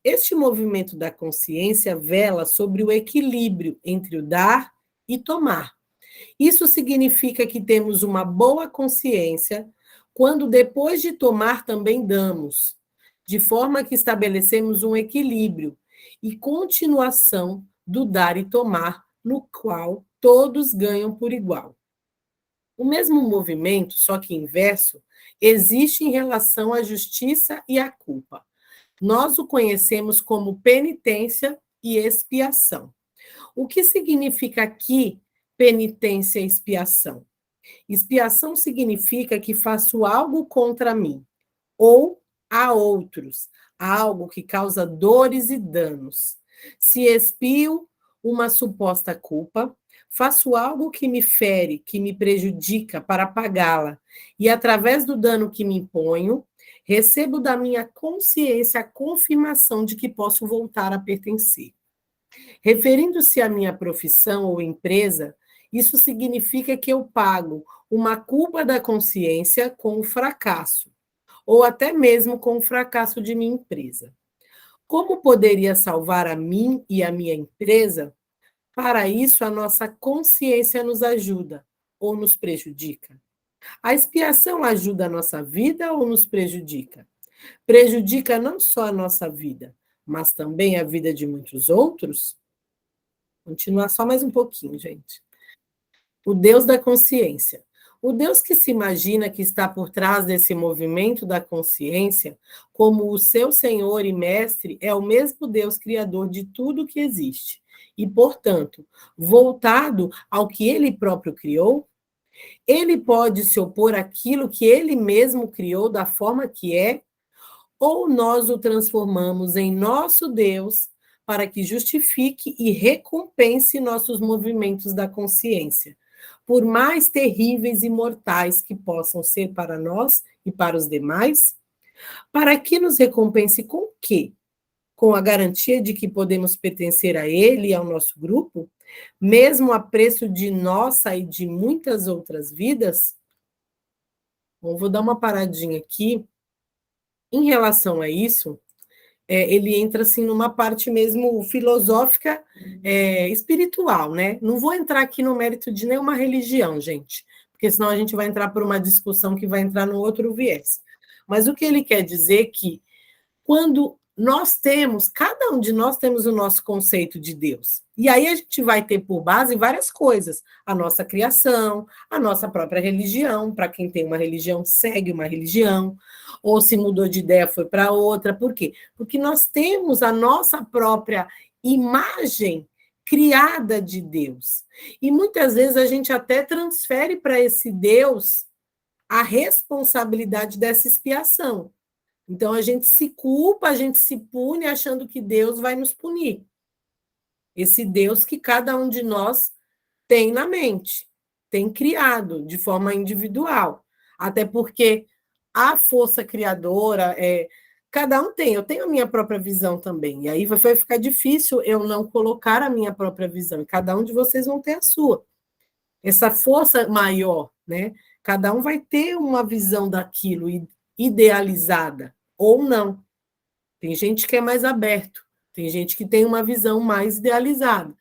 Speaker 1: Este movimento da consciência vela sobre o equilíbrio entre o dar e tomar. Isso significa que temos uma boa consciência quando, depois de tomar, também damos, de forma que estabelecemos um equilíbrio e continuação do dar e tomar, no qual todos ganham por igual. O mesmo movimento, só que inverso, existe em relação à justiça e à culpa. Nós o conhecemos como penitência e expiação. O que significa aqui penitência e expiação? Expiação significa que faço algo contra mim ou a outros, algo que causa dores e danos. Se expio uma suposta culpa, faço algo que me fere, que me prejudica para pagá-la, e através do dano que me imponho, recebo da minha consciência a confirmação de que posso voltar a pertencer. Referindo-se à minha profissão ou empresa, isso significa que eu pago uma culpa da consciência com o fracasso, ou até mesmo com o fracasso de minha empresa. Como poderia salvar a mim e a minha empresa? Para isso, a nossa consciência nos ajuda ou nos prejudica? A expiação ajuda a nossa vida ou nos prejudica? Prejudica não só a nossa vida, mas também a vida de muitos outros? Continuar só mais um pouquinho, gente. O Deus da consciência. O Deus que se imagina que está por trás desse movimento da consciência, como o seu Senhor e Mestre, é o mesmo Deus criador de tudo que existe. E, portanto, voltado ao que ele próprio criou, ele pode se opor àquilo que ele mesmo criou da forma que é, ou nós o transformamos em nosso Deus para que justifique e recompense nossos movimentos da consciência, por mais terríveis e mortais que possam ser para nós e para os demais? Para que nos recompense com o quê? Com a garantia de que podemos pertencer a ele e ao nosso grupo, mesmo a preço de nossa e de muitas outras vidas? Bom, vou dar uma paradinha aqui. Em relação a isso, ele entra assim numa parte mesmo filosófica, espiritual, né? Não vou entrar aqui no mérito de nenhuma religião, gente, porque senão a gente vai entrar por uma discussão que vai entrar no outro viés. Mas o que ele quer dizer é que quando cada um de nós temos o nosso conceito de Deus. E aí a gente vai ter por base várias coisas. A nossa criação, a nossa própria religião, para quem tem uma religião, segue uma religião, ou se mudou de ideia, foi para outra. Por quê? Porque nós temos a nossa própria imagem criada de Deus. E muitas vezes a gente até transfere para esse Deus a responsabilidade dessa expiação. Então, a gente se culpa, a gente se pune achando que Deus vai nos punir. Esse Deus que cada um de nós tem na mente, tem criado de forma individual. Até porque a força criadora, cada um tem, eu tenho a minha própria visão também. E aí vai ficar difícil eu não colocar a minha própria visão. E cada um de vocês vão ter a sua. Essa força maior, né? Cada um vai ter uma visão daquilo idealizada, ou não. Tem gente que é mais aberto, tem gente que tem uma visão mais idealizada.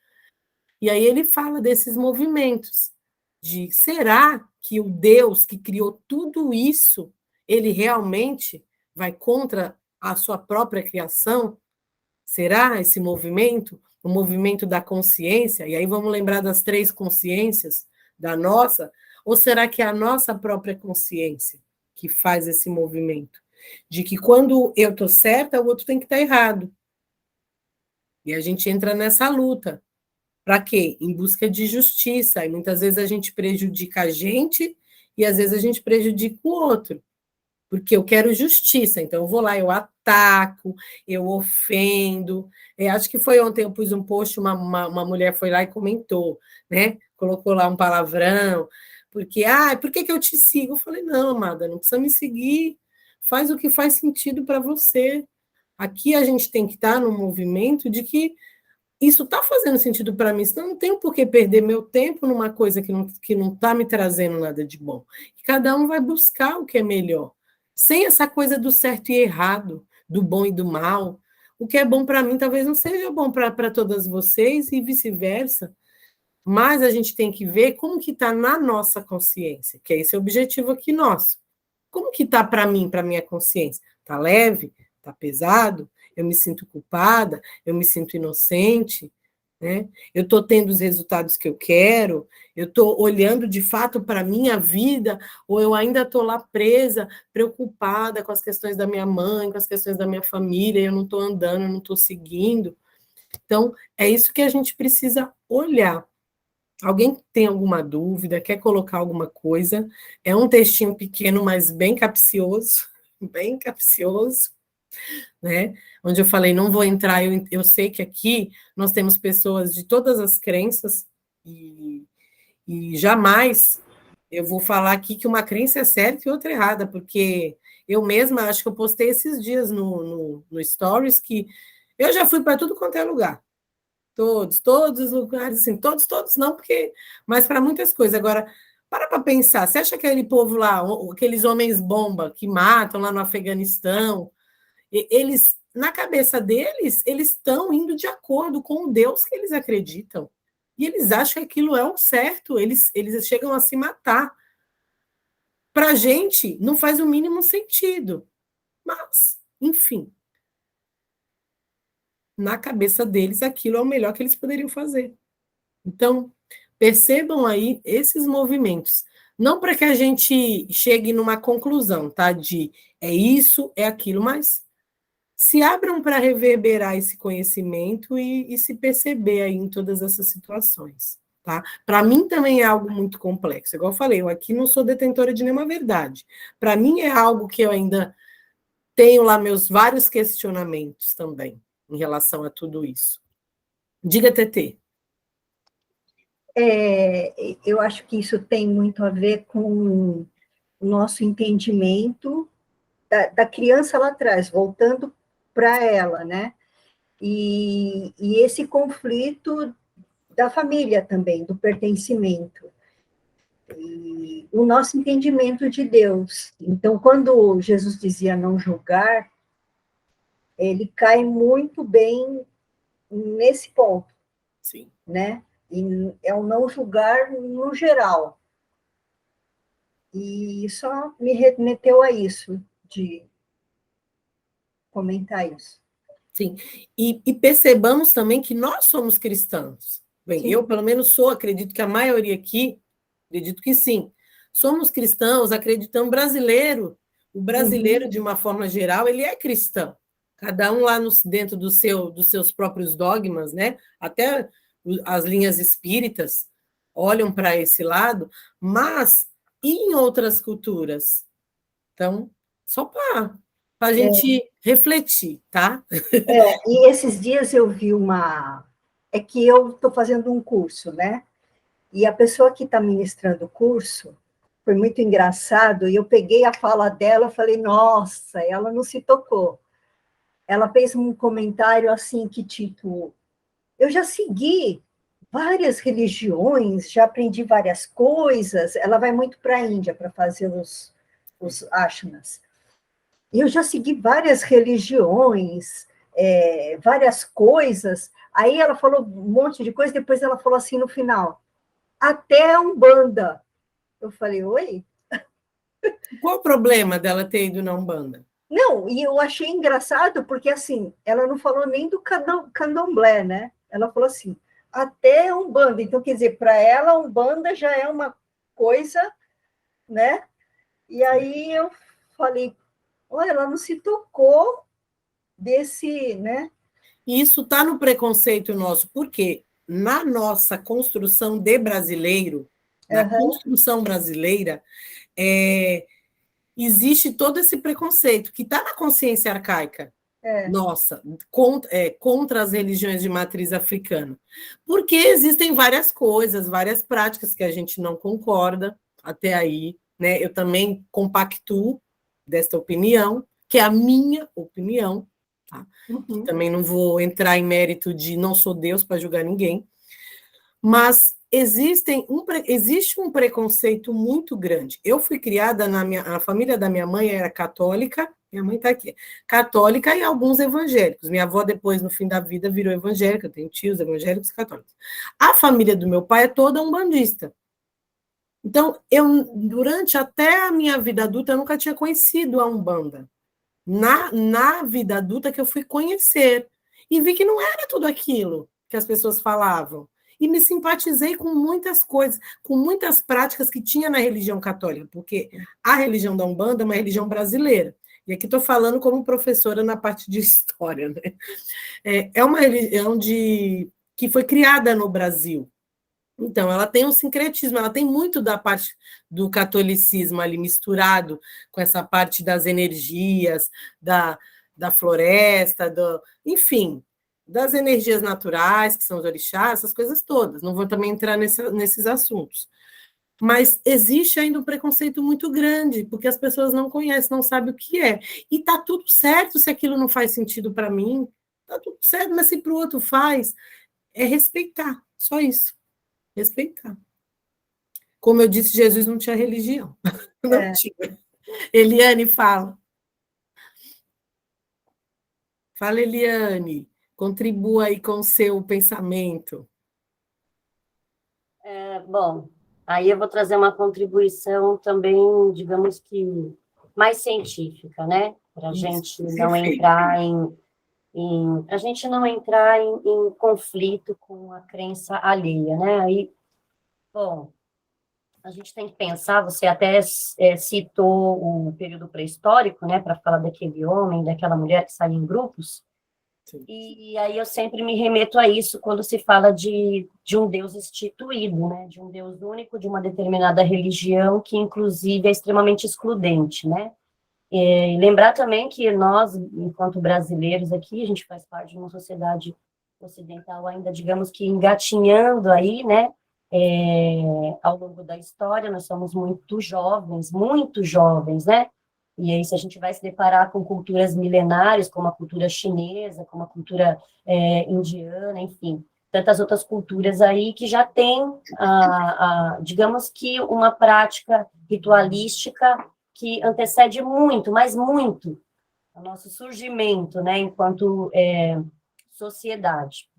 Speaker 1: E aí ele fala desses movimentos, de será que o Deus que criou tudo isso, ele realmente vai contra a sua própria criação? Será esse movimento, o movimento da consciência? E aí vamos lembrar das 3 consciências da nossa, ou será que é a nossa própria consciência que faz esse movimento? De que quando eu estou certa, o outro tem que estar errado. E a gente entra nessa luta. Para quê? Em busca de justiça. E muitas vezes a gente prejudica a gente e às vezes a gente prejudica o outro. Porque eu quero justiça. Então eu vou lá, eu ataco, eu ofendo. Acho que foi ontem eu pus um post, uma mulher foi lá e comentou, né? Colocou lá um palavrão. Porque, por que eu te sigo? Eu falei, não, amada, não precisa me seguir. Faz o que faz sentido para você. Aqui a gente tem que estar no movimento de que isso está fazendo sentido para mim, senão não tenho por que perder meu tempo numa coisa que não está me trazendo nada de bom. Cada um vai buscar o que é melhor, sem essa coisa do certo e errado, do bom e do mal. O que é bom para mim talvez não seja bom para todas vocês e vice-versa. Mas a gente tem que ver como que está na nossa consciência, que é esse o objetivo aqui nosso. Como que está para mim, para minha consciência? Está leve? Está pesado? Eu me sinto culpada? Eu me sinto inocente? Né? Eu estou tendo os resultados que eu quero? Eu estou olhando de fato para a minha vida? Ou eu ainda estou lá presa, preocupada com as questões da minha mãe, com as questões da minha família, eu não estou andando, eu não estou seguindo? Então, é isso que a gente precisa olhar. Alguém tem alguma dúvida, quer colocar alguma coisa? É um textinho pequeno, mas bem capcioso, né? Onde eu falei, não vou entrar, eu sei que aqui nós temos pessoas de todas as crenças e jamais eu vou falar aqui que uma crença é certa e outra errada, porque eu mesma acho que eu postei esses dias no Stories que eu já fui para tudo quanto é lugar. Todos os lugares, assim, todos não, mas para muitas coisas. Agora, para pensar, você acha que aquele povo lá, aqueles homens-bomba que matam lá no Afeganistão, eles, na cabeça deles, eles estão indo de acordo com o Deus que eles acreditam. E eles acham que aquilo é o certo, eles chegam a se matar. para a gente, não faz o mínimo sentido. Mas, enfim, na cabeça deles, aquilo é o melhor que eles poderiam fazer. Então, percebam aí esses movimentos. Não para que a gente chegue numa conclusão, tá? De é isso, é aquilo, mas se abram para reverberar esse conhecimento e se perceber aí em todas essas situações, tá? Para mim também é algo muito complexo. Igual eu falei, eu aqui não sou detentora de nenhuma verdade. Para mim é algo que eu ainda tenho lá meus vários questionamentos também em relação a tudo isso. Diga, TT.
Speaker 2: Eu acho que isso tem muito a ver com o nosso entendimento da criança lá atrás, voltando para ela, né? E esse conflito da família também, do pertencimento. E o nosso entendimento de Deus. Então, quando Jesus dizia não julgar, ele cai muito bem nesse ponto,
Speaker 1: Sim.
Speaker 2: né? E é o não julgar no geral. E só me remeteu a isso, de comentar isso.
Speaker 1: Sim, e percebamos também que nós somos cristãos. Bem,
Speaker 2: Sim.
Speaker 1: eu, pelo menos, sou, acredito que a maioria aqui, acredito que sim. Somos cristãos, acreditamos brasileiro. O brasileiro, de uma forma geral, ele é cristão. Cada um lá dentro dos seus próprios dogmas, né? Até as linhas espíritas olham para esse lado, mas e em outras culturas? Então, só para a gente refletir, tá?
Speaker 2: E esses dias eu vi É que eu estou fazendo um curso, né? E a pessoa que está ministrando o curso foi muito engraçado, e eu peguei a fala dela e falei, nossa, ela não se tocou. Ela fez um comentário assim, que tipo, eu já segui várias religiões, já aprendi várias coisas. Ela vai muito para a Índia para fazer os ashramas. E eu já segui várias religiões, várias coisas. Aí ela falou um monte de coisa, depois ela falou assim no final, até a Umbanda. Eu falei, oi?
Speaker 1: Qual o problema dela ter ido na Umbanda?
Speaker 2: Não, e eu achei engraçado, porque assim, ela não falou nem do candomblé, né? Ela falou assim, até Umbanda. Então, quer dizer, para ela, Umbanda já é uma coisa, né? E aí eu falei, olha, ela não se tocou desse, né?
Speaker 1: E isso está no preconceito nosso, porque na nossa construção de brasileiro, na
Speaker 2: Uhum,
Speaker 1: construção brasileira, existe todo esse preconceito que está na consciência arcaica nossa, contra as religiões de matriz africana. Porque existem várias coisas, várias práticas que a gente não concorda até aí, né? Eu também compactuo desta opinião, que é a minha opinião, tá?
Speaker 2: uhum.
Speaker 1: Também não vou entrar em mérito de não sou Deus para julgar ninguém, mas existe um preconceito muito grande. Eu fui criada a família da minha mãe era católica, minha mãe está aqui, católica e alguns evangélicos. Minha avó, depois, no fim da vida, virou evangélica, tem tios evangélicos e católicos. A família do meu pai é toda umbandista. Então, durante até a minha vida adulta, eu nunca tinha conhecido a Umbanda. Na vida adulta que eu fui conhecer e vi que não era tudo aquilo que as pessoas falavam. E me simpatizei com muitas coisas, com muitas práticas que tinha na religião católica, porque a religião da Umbanda é uma religião brasileira. E aqui estou falando como professora na parte de história. Né? É uma religião que foi criada no Brasil. Então, ela tem um sincretismo, ela tem muito da parte do catolicismo ali misturado com essa parte das energias, da floresta, enfim, das energias naturais, que são os orixás, essas coisas todas. Não vou também entrar nesses assuntos. Mas existe ainda um preconceito muito grande, porque as pessoas não conhecem, não sabem o que é. E está tudo certo se aquilo não faz sentido para mim, está tudo certo, mas se para o outro faz, é respeitar, só isso. Respeitar. Como eu disse, Jesus não tinha religião. Não tinha. Eliane, fala. Fala, Eliane. Contribua aí com o seu pensamento.
Speaker 5: Bom, Aí eu vou trazer uma contribuição também, digamos que mais científica, né? Para a gente não entrar a gente não entrar em conflito com a crença alheia, né? Aí, bom, a gente tem que pensar, você até citou o período pré-histórico, né, para falar daquele homem, daquela mulher que sai em grupos, e aí eu sempre me remeto a isso quando se fala de um Deus instituído, né, de um Deus único, de uma determinada religião, que inclusive é extremamente excludente, né? E lembrar também que nós, enquanto brasileiros aqui, a gente faz parte de uma sociedade ocidental ainda, digamos que engatinhando aí, né, ao longo da história, nós somos muito jovens, né? E aí, se a gente vai se deparar com culturas milenares, como a cultura chinesa, como a cultura indiana, enfim, tantas outras culturas aí que já têm, digamos que, uma prática ritualística que antecede muito, mas muito, o nosso surgimento, né, enquanto sociedade.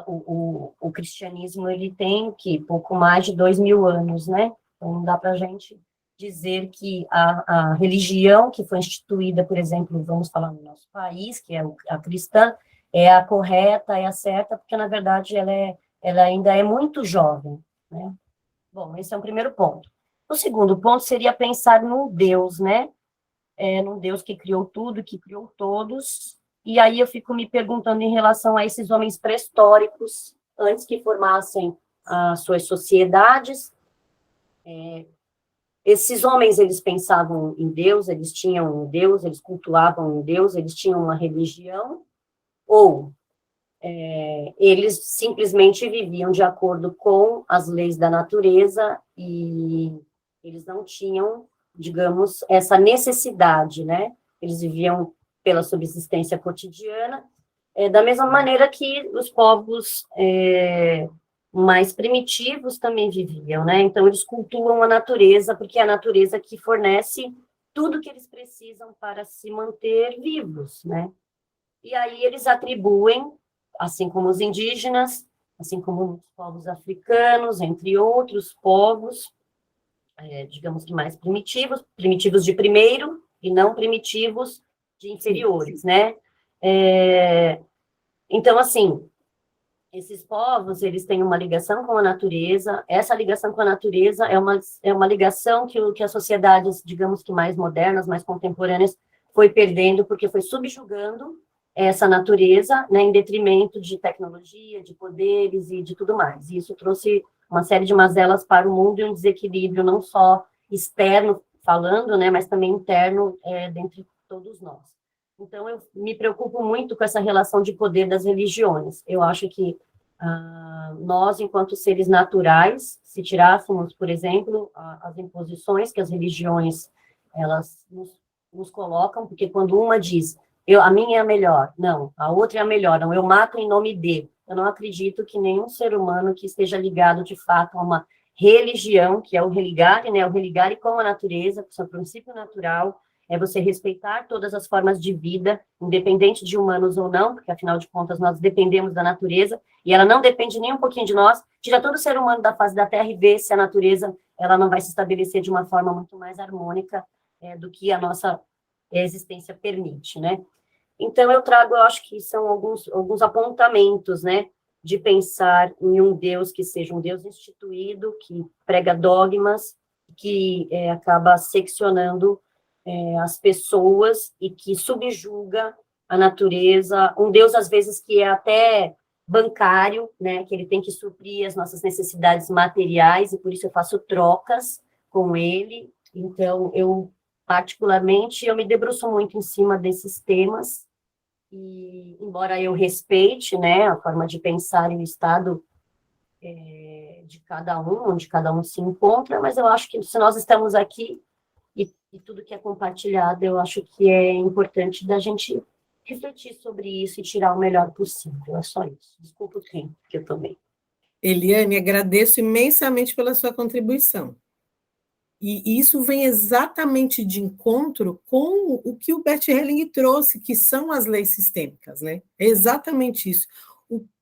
Speaker 5: O cristianismo, ele tem pouco mais de 2.000 anos, né? Então, não dá para a gente dizer que a religião que foi instituída, por exemplo, vamos falar no nosso país, que é a cristã, é a correta, é a certa, porque, na verdade, ela ainda é muito jovem, né? Bom, esse é o primeiro ponto. O segundo ponto seria pensar num Deus, né? Num Deus que criou tudo, que criou todos. E aí eu fico me perguntando em relação a esses homens pré-históricos, antes que formassem as suas sociedades. Esses homens, eles pensavam em Deus, eles tinham um Deus, eles cultuavam um Deus, eles tinham uma religião, ou eles simplesmente viviam de acordo com as leis da natureza e eles não tinham, digamos, essa necessidade, né? Eles viviam pela subsistência cotidiana, da mesma maneira que os povos mais primitivos também viviam, né? Então, eles cultuam a natureza, porque é a natureza que fornece tudo que eles precisam para se manter vivos, né? E aí eles atribuem, assim como os indígenas, assim como os povos africanos, entre outros povos, digamos que mais primitivos de primeiro e não primitivos de inferiores, né? Então, assim, esses povos, eles têm uma ligação com a natureza, essa ligação com a natureza é uma ligação que as sociedades, digamos que mais modernas, mais contemporâneas, foi perdendo, porque foi subjugando essa natureza, né, em detrimento de tecnologia, de poderes e de tudo mais. E isso trouxe uma série de mazelas para o mundo e um desequilíbrio não só externo falando, né, mas também interno dentre todos nós. Então, eu me preocupo muito com essa relação de poder das religiões. Eu acho que nós, enquanto seres naturais, se tirássemos, por exemplo, as imposições que as religiões elas nos colocam, porque quando uma diz a minha é a melhor, não, a outra é a melhor, não, eu mato em nome de. Eu não acredito que nenhum ser humano que esteja ligado, de fato, a uma religião, que é o religare, né, o religare com a natureza, que é o princípio natural, é você respeitar todas as formas de vida, independente de humanos ou não, porque, afinal de contas, nós dependemos da natureza, e ela não depende nem um pouquinho de nós. Tira todo ser humano da face da Terra e vê se a natureza ela não vai se estabelecer de uma forma muito mais harmônica do que a nossa existência permite, né? Então, eu acho que são alguns apontamentos, né, de pensar em um Deus que seja um Deus instituído, que prega dogmas, que acaba seccionando as pessoas e que subjuga a natureza, um Deus, às vezes, que é até bancário, né, que ele tem que suprir as nossas necessidades materiais, e por isso eu faço trocas com ele. Então, particularmente, eu me debruço muito em cima desses temas, e embora eu respeite, né, a forma de pensar e o estado de cada um, onde cada um se encontra, mas eu acho que se nós estamos aqui e tudo que é compartilhado, eu acho que é importante da gente refletir sobre isso e tirar o melhor possível, é só isso. Desculpa o tempo que eu tomei.
Speaker 1: Eliane, agradeço imensamente pela sua contribuição. E isso vem exatamente de encontro com o que o Bert Helling trouxe, que são as leis sistêmicas, né? É exatamente isso.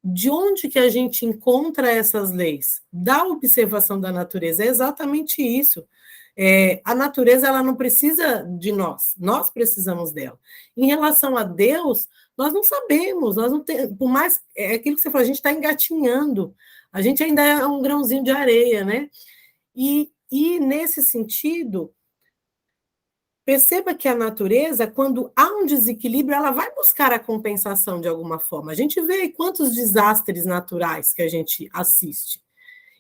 Speaker 1: de onde que a gente encontra essas leis? Da observação da natureza, é exatamente isso. A natureza, ela não precisa de nós precisamos dela. Em relação a Deus, nós não sabemos, nós não temos, por mais, é aquilo que você falou, a gente está engatinhando, a gente ainda é um grãozinho de areia, né? E nesse sentido, perceba que a natureza, quando há um desequilíbrio, ela vai buscar a compensação de alguma forma. A gente vê quantos desastres naturais que a gente assiste.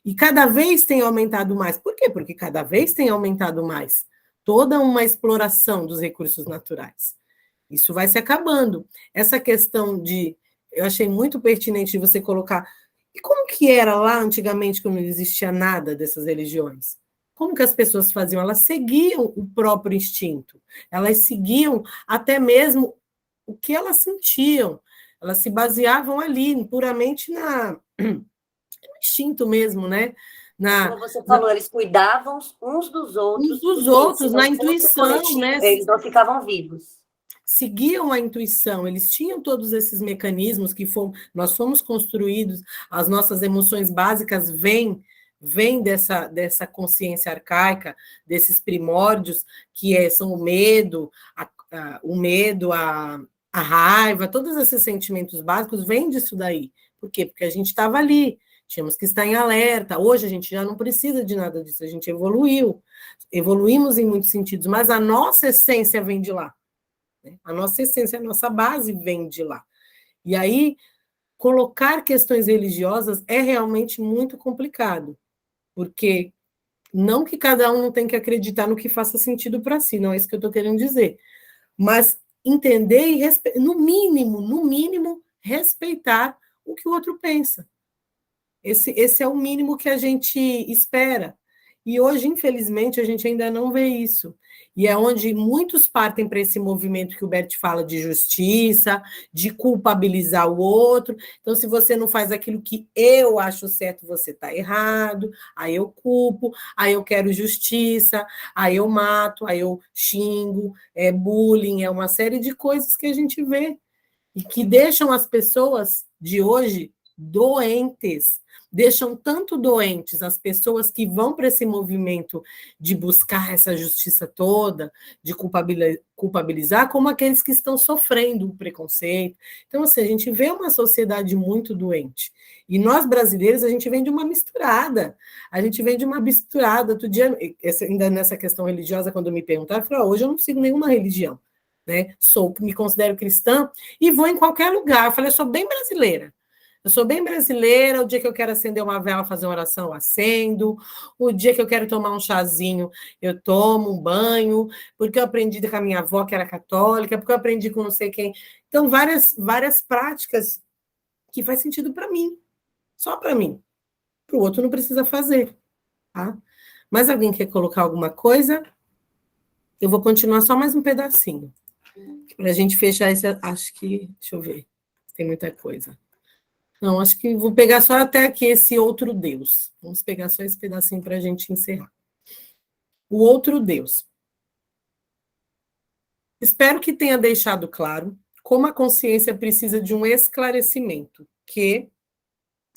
Speaker 1: E cada vez tem aumentado mais. Por quê? Porque cada vez tem aumentado mais toda uma exploração dos recursos naturais. Isso vai se acabando. Essa questão eu achei muito pertinente de você colocar, e como que era lá antigamente, quando não existia nada dessas religiões? Como que as pessoas faziam? Elas seguiam o próprio instinto, elas seguiam até mesmo o que elas sentiam, elas se baseavam ali, puramente no instinto mesmo, né?
Speaker 5: Como você falou, eles cuidavam uns dos outros,
Speaker 1: na intuição, né?
Speaker 5: Eles não ficavam vivos.
Speaker 1: Seguiam a intuição, eles tinham todos esses mecanismos nós fomos construídos, as nossas emoções básicas vêm dessa consciência arcaica, desses primórdios, que são o medo, a raiva, todos esses sentimentos básicos vêm disso daí. Por quê? Porque a gente estava ali, tínhamos que estar em alerta. Hoje a gente já não precisa de nada disso, a gente evoluímos em muitos sentidos, mas a nossa essência vem de lá. A nossa essência, a nossa base vem de lá. E aí, colocar questões religiosas é realmente muito complicado, porque não que cada um não tem que acreditar no que faça sentido para si, não é isso que eu estou querendo dizer, mas entender e, no mínimo, respeitar o que o outro pensa. Esse é o mínimo que a gente espera. E hoje, infelizmente, a gente ainda não vê isso. E é onde muitos partem para esse movimento que o Bert fala de justiça, de culpabilizar o outro. Então, se você não faz aquilo que eu acho certo, você está errado, aí eu culpo, aí eu quero justiça, aí eu mato, aí eu xingo, é bullying, é uma série de coisas que a gente vê e que deixam as pessoas de hoje doentes, deixam tanto doentes as pessoas que vão para esse movimento de buscar essa justiça toda, de culpabilizar, como aqueles que estão sofrendo o preconceito. Então, assim, a gente vê uma sociedade muito doente. E nós, brasileiros, a gente vem de uma misturada. Outro dia, ainda nessa questão religiosa, quando me perguntaram, eu falei, hoje eu não sigo nenhuma religião, né? Me considero cristã e vou em qualquer lugar. Eu falei, eu sou bem brasileira. O dia que eu quero acender uma vela, fazer uma oração, eu acendo. O dia que eu quero tomar um chazinho, eu tomo um banho, porque eu aprendi com a minha avó, que era católica, porque eu aprendi com não sei quem. Então, várias práticas que faz sentido para mim, só para mim. Para o outro não precisa fazer, tá? Mas alguém quer colocar alguma coisa? Eu vou continuar só mais um pedacinho, para a gente fechar esse... Acho que... Deixa eu ver, tem muita coisa. Não, acho que vou pegar só até aqui esse outro Deus. Vamos pegar só esse pedacinho para a gente encerrar. O outro Deus. Espero que tenha deixado claro como a consciência precisa de um esclarecimento que,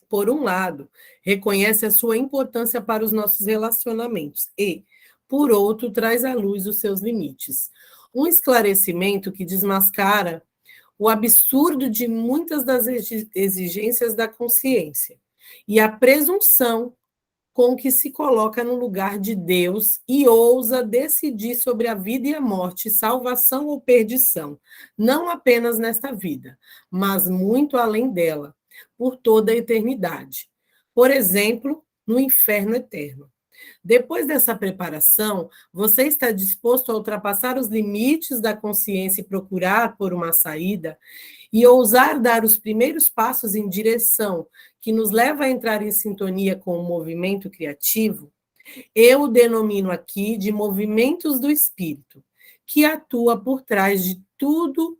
Speaker 1: por um lado, reconhece a sua importância para os nossos relacionamentos e, por outro, traz à luz os seus limites. Um esclarecimento que desmascara o absurdo de muitas das exigências da consciência e a presunção com que se coloca no lugar de Deus e ousa decidir sobre a vida e a morte, salvação ou perdição, não apenas nesta vida, mas muito além dela, por toda a eternidade. Por exemplo, no inferno eterno. Depois dessa preparação, você está disposto a ultrapassar os limites da consciência e procurar por uma saída e ousar dar os primeiros passos em direção que nos leva a entrar em sintonia com o movimento criativo? Eu o denomino aqui de movimentos do espírito, que atua por trás de tudo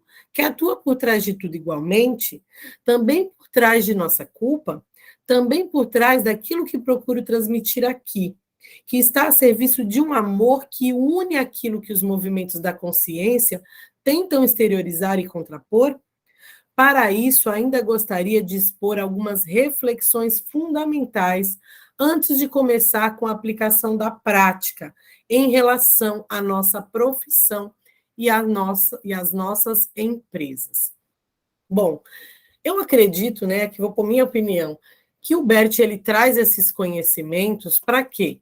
Speaker 1: igualmente, também por trás de nossa culpa, também por trás daquilo que procuro transmitir aqui, que está a serviço de um amor que une aquilo que os movimentos da consciência tentam exteriorizar e contrapor. Para isso, ainda gostaria de expor algumas reflexões fundamentais antes de começar com a aplicação da prática em relação à nossa profissão e às nossas empresas. Bom, eu acredito, né, que vou por minha opinião, que o Bert ele traz esses conhecimentos para quê?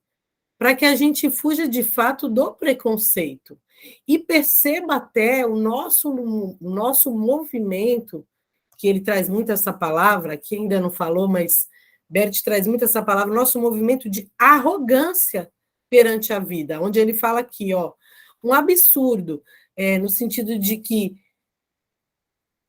Speaker 1: Para que a gente fuja de fato do preconceito e perceba até o nosso movimento, que ele traz muito essa palavra, que ainda não falou, mas Bert traz muito essa palavra, nosso movimento de arrogância perante a vida, onde ele fala aqui, ó, um absurdo, no sentido de que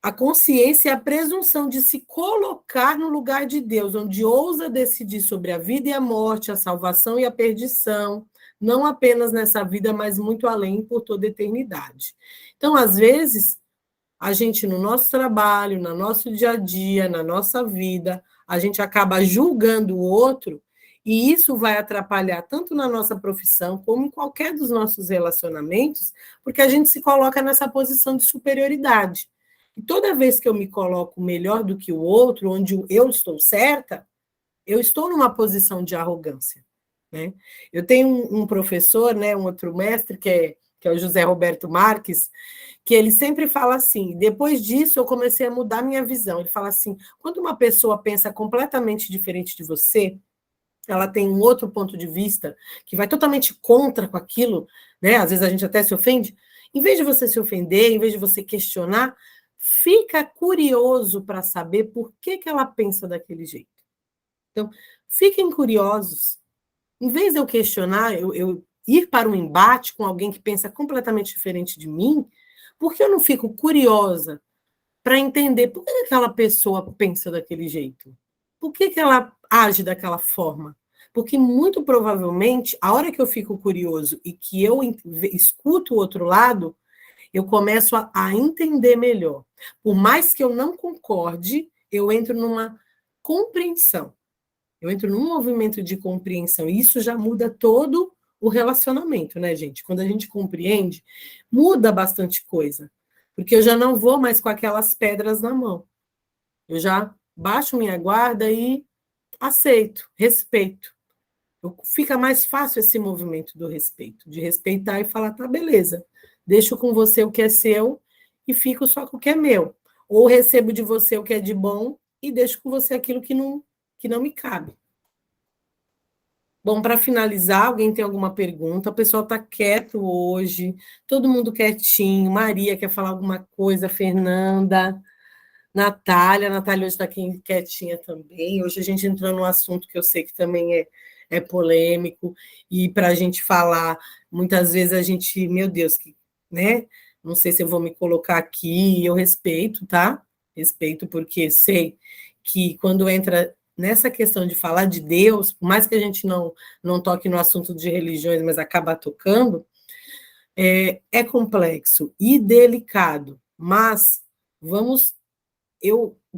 Speaker 1: a consciência é a presunção de se colocar no lugar de Deus, onde ousa decidir sobre a vida e a morte, a salvação e a perdição, não apenas nessa vida, mas muito além, por toda a eternidade. Então, às vezes, a gente, no nosso trabalho, no nosso dia a dia, na nossa vida, a gente acaba julgando o outro, e isso vai atrapalhar tanto na nossa profissão, como em qualquer dos nossos relacionamentos, porque a gente se coloca nessa posição de superioridade. E toda vez que eu me coloco melhor do que o outro, onde eu estou certa, eu estou numa posição de arrogância, né? Eu tenho um professor, né, um outro mestre, que é o José Roberto Marques, que ele sempre fala assim, depois disso eu comecei a mudar minha visão. Ele fala assim, quando uma pessoa pensa completamente diferente de você, ela tem um outro ponto de vista, que vai totalmente contra com aquilo, né? Às vezes a gente até se ofende. Em vez de você se ofender, em vez de você questionar, fica curioso para saber por que ela pensa daquele jeito. Então, fiquem curiosos. Em vez de eu questionar, eu ir para um embate com alguém que pensa completamente diferente de mim, por que eu não fico curiosa para entender por que aquela pessoa pensa daquele jeito? Por que ela age daquela forma? Porque, muito provavelmente, a hora que eu fico curioso e que eu escuto o outro lado, eu começo a entender melhor. Por mais que eu não concorde, eu entro numa compreensão. Eu entro num movimento de compreensão. E isso já muda todo o relacionamento, né, gente? Quando a gente compreende, muda bastante coisa. Porque eu já não vou mais com aquelas pedras na mão. Eu já baixo minha guarda e aceito, respeito. Fica mais fácil esse movimento do respeito, de respeitar e falar, tá, beleza, deixo com você o que é seu e fico só com o que é meu. Ou recebo de você o que é de bom e deixo com você aquilo que não me cabe. Bom, para finalizar, alguém tem alguma pergunta? O pessoal está quieto hoje, todo mundo quietinho. Maria quer falar alguma coisa, Fernanda, Natália hoje está aqui quietinha também. Hoje a gente entrou num assunto que eu sei que também é polêmico, e para a gente falar, muitas vezes a gente, meu Deus, né? Não sei se eu vou me colocar aqui, eu respeito, tá? Respeito, porque sei que quando entra nessa questão de falar de Deus, por mais que a gente não toque no assunto de religiões, mas acaba tocando, é complexo e delicado, mas o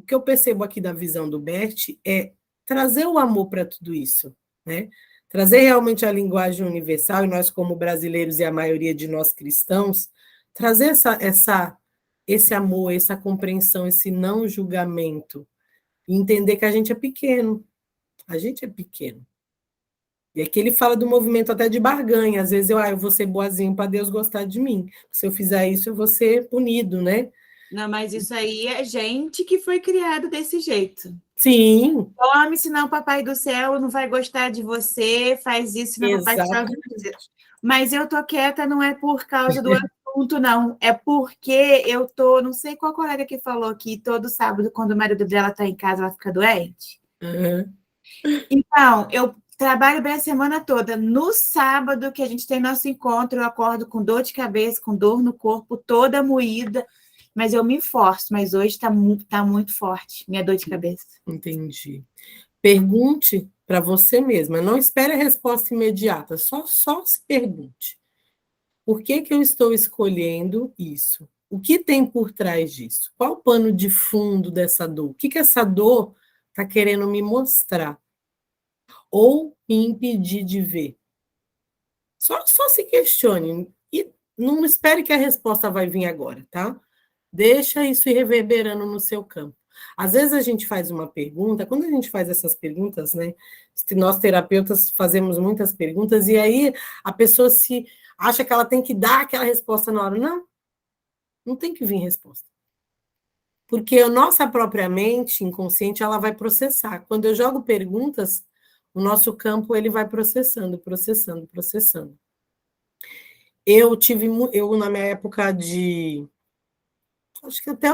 Speaker 1: que eu percebo aqui da visão do Bert é trazer o amor para tudo isso, né? Trazer realmente a linguagem universal, e nós, como brasileiros e a maioria de nós cristãos, trazer esse amor, essa compreensão, esse não julgamento, e entender que a gente é pequeno. E aqui ele fala do movimento até de barganha. Às vezes eu vou ser boazinho para Deus gostar de mim. Se eu fizer isso, eu vou ser punido, né?
Speaker 6: Não, mas isso aí é gente que foi criado desse jeito.
Speaker 1: Sim.
Speaker 6: Tome, senão o papai do céu não vai gostar de você, faz isso, senão o papai do céu não vai fazer. Mas eu tô quieta não é por causa do assunto, não. É porque eu tô... Não sei qual colega que falou que todo sábado, quando o marido dela tá em casa, ela fica doente.
Speaker 1: Uhum.
Speaker 6: Então, eu trabalho bem a semana toda. No sábado, que a gente tem nosso encontro, eu acordo com dor de cabeça, com dor no corpo, toda moída, mas eu me esforço. Mas hoje tá muito forte, minha dor de cabeça.
Speaker 1: Entendi. Pergunte para você mesma, não espere a resposta imediata, só se pergunte. Por que eu estou escolhendo isso? O que tem por trás disso? Qual o pano de fundo dessa dor? O que essa dor está querendo me mostrar? Ou me impedir de ver? Só se questione. E não espere que a resposta vai vir agora, tá? Deixa isso ir reverberando no seu campo. Às vezes a gente faz uma pergunta, quando a gente faz essas perguntas, né? Nós terapeutas fazemos muitas perguntas, e aí a pessoa se acha que ela tem que dar aquela resposta na hora. Não, não tem que vir resposta. Porque a nossa própria mente inconsciente, ela vai processar. Quando eu jogo perguntas, o nosso campo ele vai processando, processando, processando. Eu na minha época de, acho que até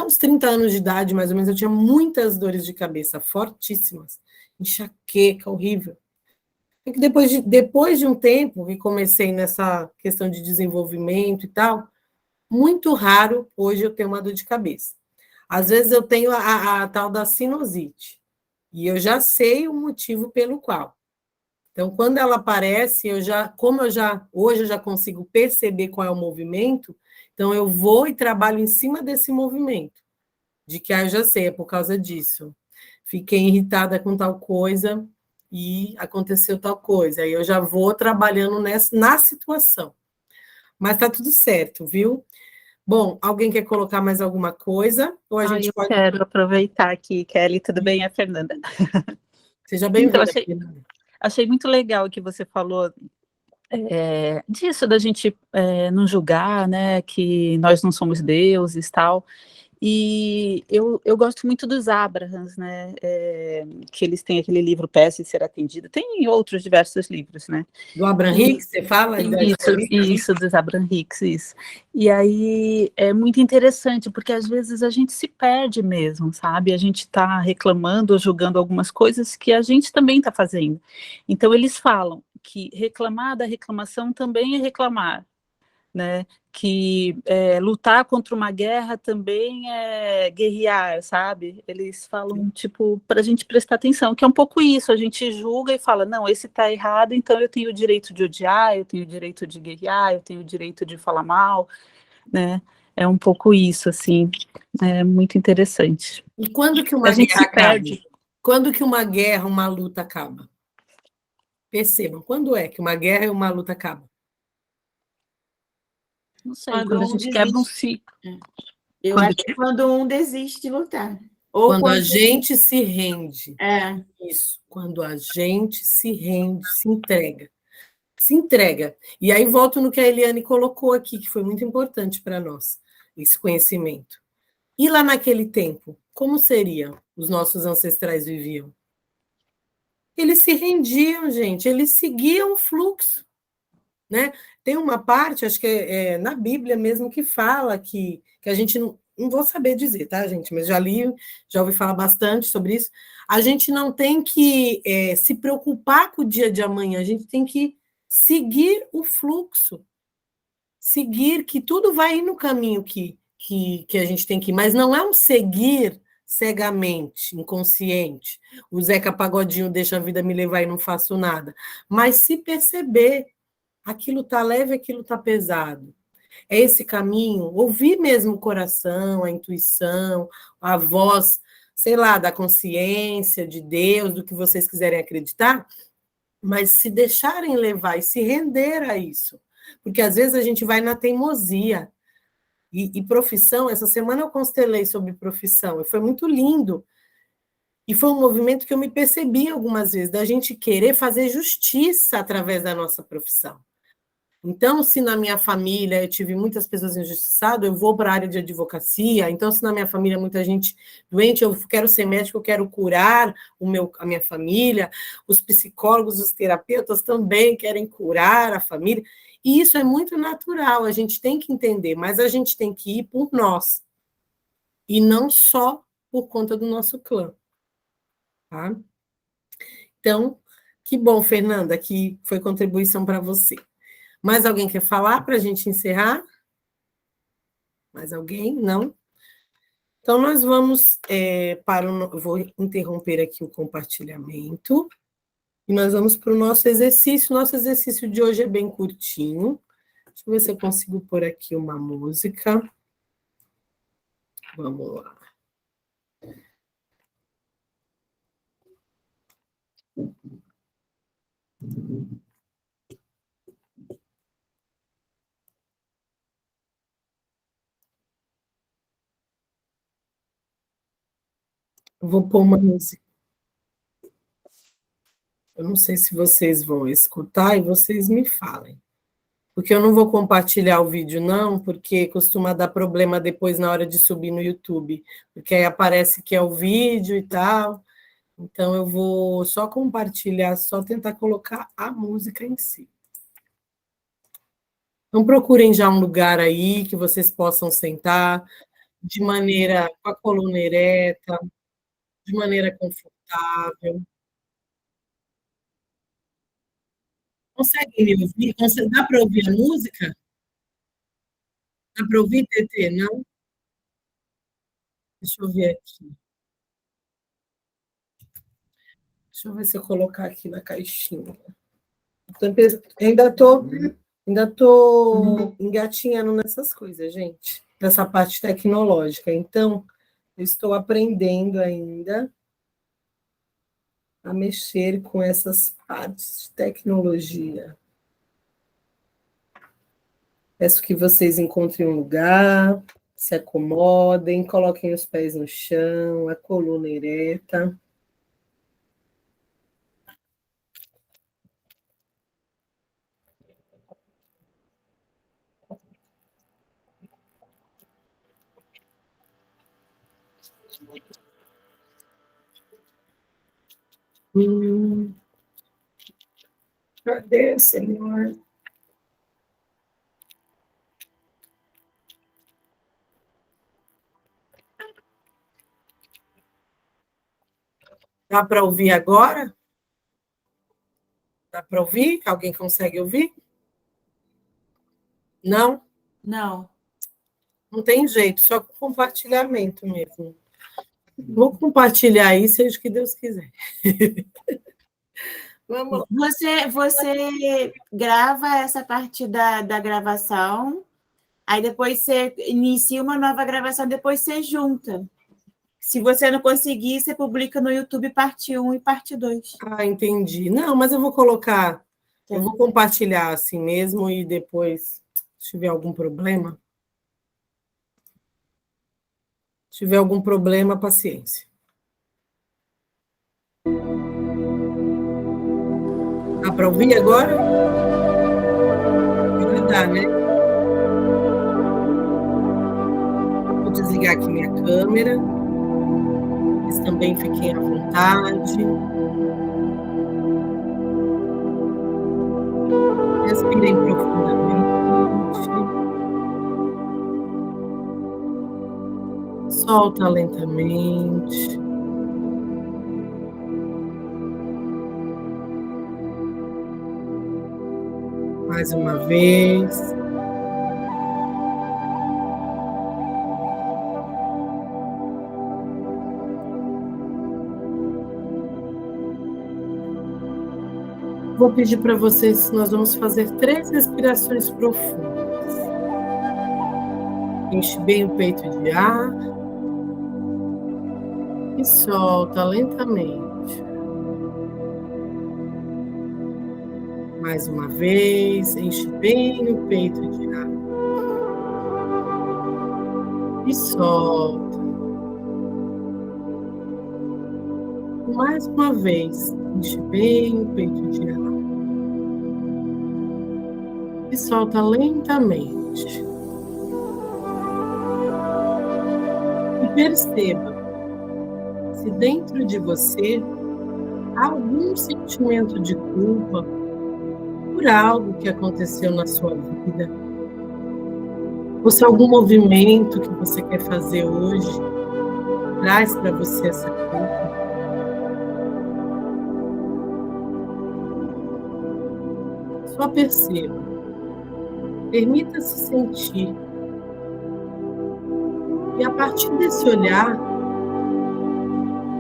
Speaker 1: uns 30 anos de idade, mais ou menos, eu tinha muitas dores de cabeça, fortíssimas, enxaqueca, horrível. E que depois de um tempo que comecei nessa questão de desenvolvimento e tal, muito raro hoje eu tenho uma dor de cabeça. Às vezes eu tenho a tal da sinusite, e eu já sei o motivo pelo qual. Então, quando ela aparece, hoje eu já consigo perceber qual é o movimento, então eu vou e trabalho em cima desse movimento, de que eu já sei, é por causa disso. Fiquei irritada com tal coisa e aconteceu tal coisa. Aí eu já vou trabalhando na situação. Mas está tudo certo, viu? Bom, alguém quer colocar mais alguma coisa? Ou a gente
Speaker 7: Eu
Speaker 1: pode...
Speaker 7: quero aproveitar aqui, Kelly, tudo bem? É a Fernanda.
Speaker 1: Seja
Speaker 7: Então,
Speaker 1: bem-vinda, Fernanda.
Speaker 7: achei muito legal que você falou disso, da gente não julgar, né, que nós não somos deuses e tal. E eu gosto muito dos Abrahams, né, que eles têm aquele livro Peça e Ser Atendida, tem outros diversos livros, né.
Speaker 1: Do Abraham Hicks, você fala?
Speaker 7: Isso, dos Abraham Hicks, isso. E aí é muito interessante, porque às vezes a gente se perde mesmo, sabe? A gente está reclamando ou julgando algumas coisas que a gente também está fazendo. Então eles falam que reclamar da reclamação também é reclamar, né? Que lutar contra uma guerra também é guerrear, sabe? Eles falam, tipo, para a gente prestar atenção, que é um pouco isso, a gente julga e fala, não, esse está errado, então eu tenho o direito de odiar, eu tenho o direito de guerrear, eu tenho o direito de falar mal, né? É um pouco isso, assim, é muito interessante.
Speaker 1: E quando que uma
Speaker 7: a gente
Speaker 1: guerra
Speaker 7: se perde.
Speaker 1: acaba? Quando que uma guerra, uma luta acaba? Percebam, quando é que uma guerra e uma luta acabam?
Speaker 7: Não sei, quando a gente quebra um ciclo.
Speaker 6: Eu acho que quando um desiste de lutar. Ou
Speaker 1: quando a gente se rende.
Speaker 6: É.
Speaker 1: Isso, quando a gente se rende, se entrega. Se entrega. E aí volto no que a Eliane colocou aqui, que foi muito importante para nós, esse conhecimento. E lá naquele tempo, como seria os nossos ancestrais viviam? Eles se rendiam, gente, eles seguiam o fluxo, né? Tem uma parte, acho que é na Bíblia mesmo, que fala que a gente não vou saber dizer, tá, gente? Mas já li, já ouvi falar bastante sobre isso. A gente não tem que se preocupar com o dia de amanhã, a gente tem que seguir o fluxo, seguir que tudo vai ir no caminho que a gente tem que ir, mas não é um seguir cegamente, inconsciente. O Zeca Pagodinho deixa a vida me levar e não faço nada. Mas se perceber, aquilo está leve, aquilo está pesado. É esse caminho, ouvir mesmo o coração, a intuição, a voz, sei lá, da consciência, de Deus, do que vocês quiserem acreditar, mas se deixarem levar e se render a isso. Porque às vezes a gente vai na teimosia. E profissão, essa semana eu constelei sobre profissão, e foi muito lindo. E foi um movimento que eu me percebi algumas vezes, da gente querer fazer justiça através da nossa profissão. Então, se na minha família eu tive muitas pessoas injustiçadas, eu vou para a área de advocacia. Então, se na minha família muita gente doente, eu quero ser médico, eu quero curar a minha família. Os psicólogos, os terapeutas também querem curar a família. E isso é muito natural, a gente tem que entender, mas a gente tem que ir por nós. E não só por conta do nosso clã. Tá? Então, que bom, Fernanda, que foi contribuição para você. Mais alguém quer falar para a gente encerrar? Mais alguém? Não? Então, nós vamos vou interromper aqui o compartilhamento, e nós vamos para o nosso exercício. Nosso exercício de hoje é bem curtinho. Deixa eu ver se eu consigo pôr aqui uma música. Vamos lá. Eu vou pôr uma música. Eu não sei se vocês vão escutar e vocês me falem. Porque eu não vou compartilhar o vídeo, não, porque costuma dar problema depois na hora de subir no YouTube. Porque aí aparece que é o vídeo e tal. Então, eu vou só compartilhar, só tentar colocar a música em si. Então, procurem já um lugar aí que vocês possam sentar de maneira com a coluna ereta, de maneira confortável. Consegue me ouvir? Dá para ouvir a música? Dá para ouvir, TT? Não? Deixa eu ver aqui. Deixa eu ver se eu colocar aqui na caixinha. Ainda estou engatinhando nessas coisas, gente, nessa parte tecnológica. Então, eu estou aprendendo ainda a mexer com essas partes de tecnologia. Peço que vocês encontrem um lugar, se acomodem, coloquem os pés no chão, a coluna ereta. Cadê, Senhor? Dá para ouvir agora? Dá para ouvir? Alguém consegue ouvir? Não?
Speaker 6: Não.
Speaker 1: Não tem jeito, só com compartilhamento mesmo. Vou compartilhar aí, seja o que Deus quiser. Vamos.
Speaker 6: Você grava essa parte da gravação, aí depois você inicia uma nova gravação, depois você junta. Se você não conseguir, você publica no YouTube parte 1 e parte 2.
Speaker 1: Ah, entendi. Não, mas eu vou colocar, eu vou compartilhar assim mesmo e depois, se tiver algum problema, paciência. Dá para ouvir agora? Agora dá, né? Vou desligar aqui minha câmera. Vocês também fiquem à vontade. Respirem profundamente. Solta lentamente. Mais uma vez. Vou pedir para vocês, nós vamos fazer 3 respirações profundas. Enche bem o peito de ar e solta lentamente. Mais uma vez, enche bem o peito de ar e solta. Mais uma vez, enche bem o peito de ar e solta lentamente. E perceba se dentro de você há algum sentimento de culpa por algo que aconteceu na sua vida, ou se algum movimento que você quer fazer hoje traz para você essa culpa. Só perceba, permita-se sentir. E a partir desse olhar,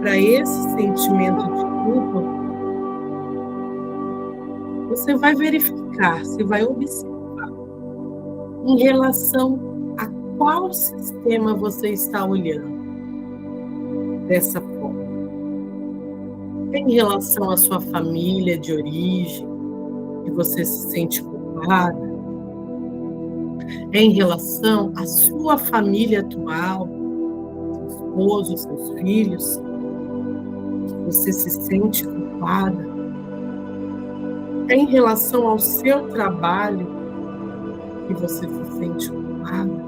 Speaker 1: para esse sentimento de culpa, você vai verificar, você vai observar em relação a qual sistema você está olhando dessa forma. É em relação à sua família de origem, que você se sente culpada? É em relação à sua família atual, seu esposo, seus filhos, você se sente culpada, é em relação ao seu trabalho que você se sente culpada.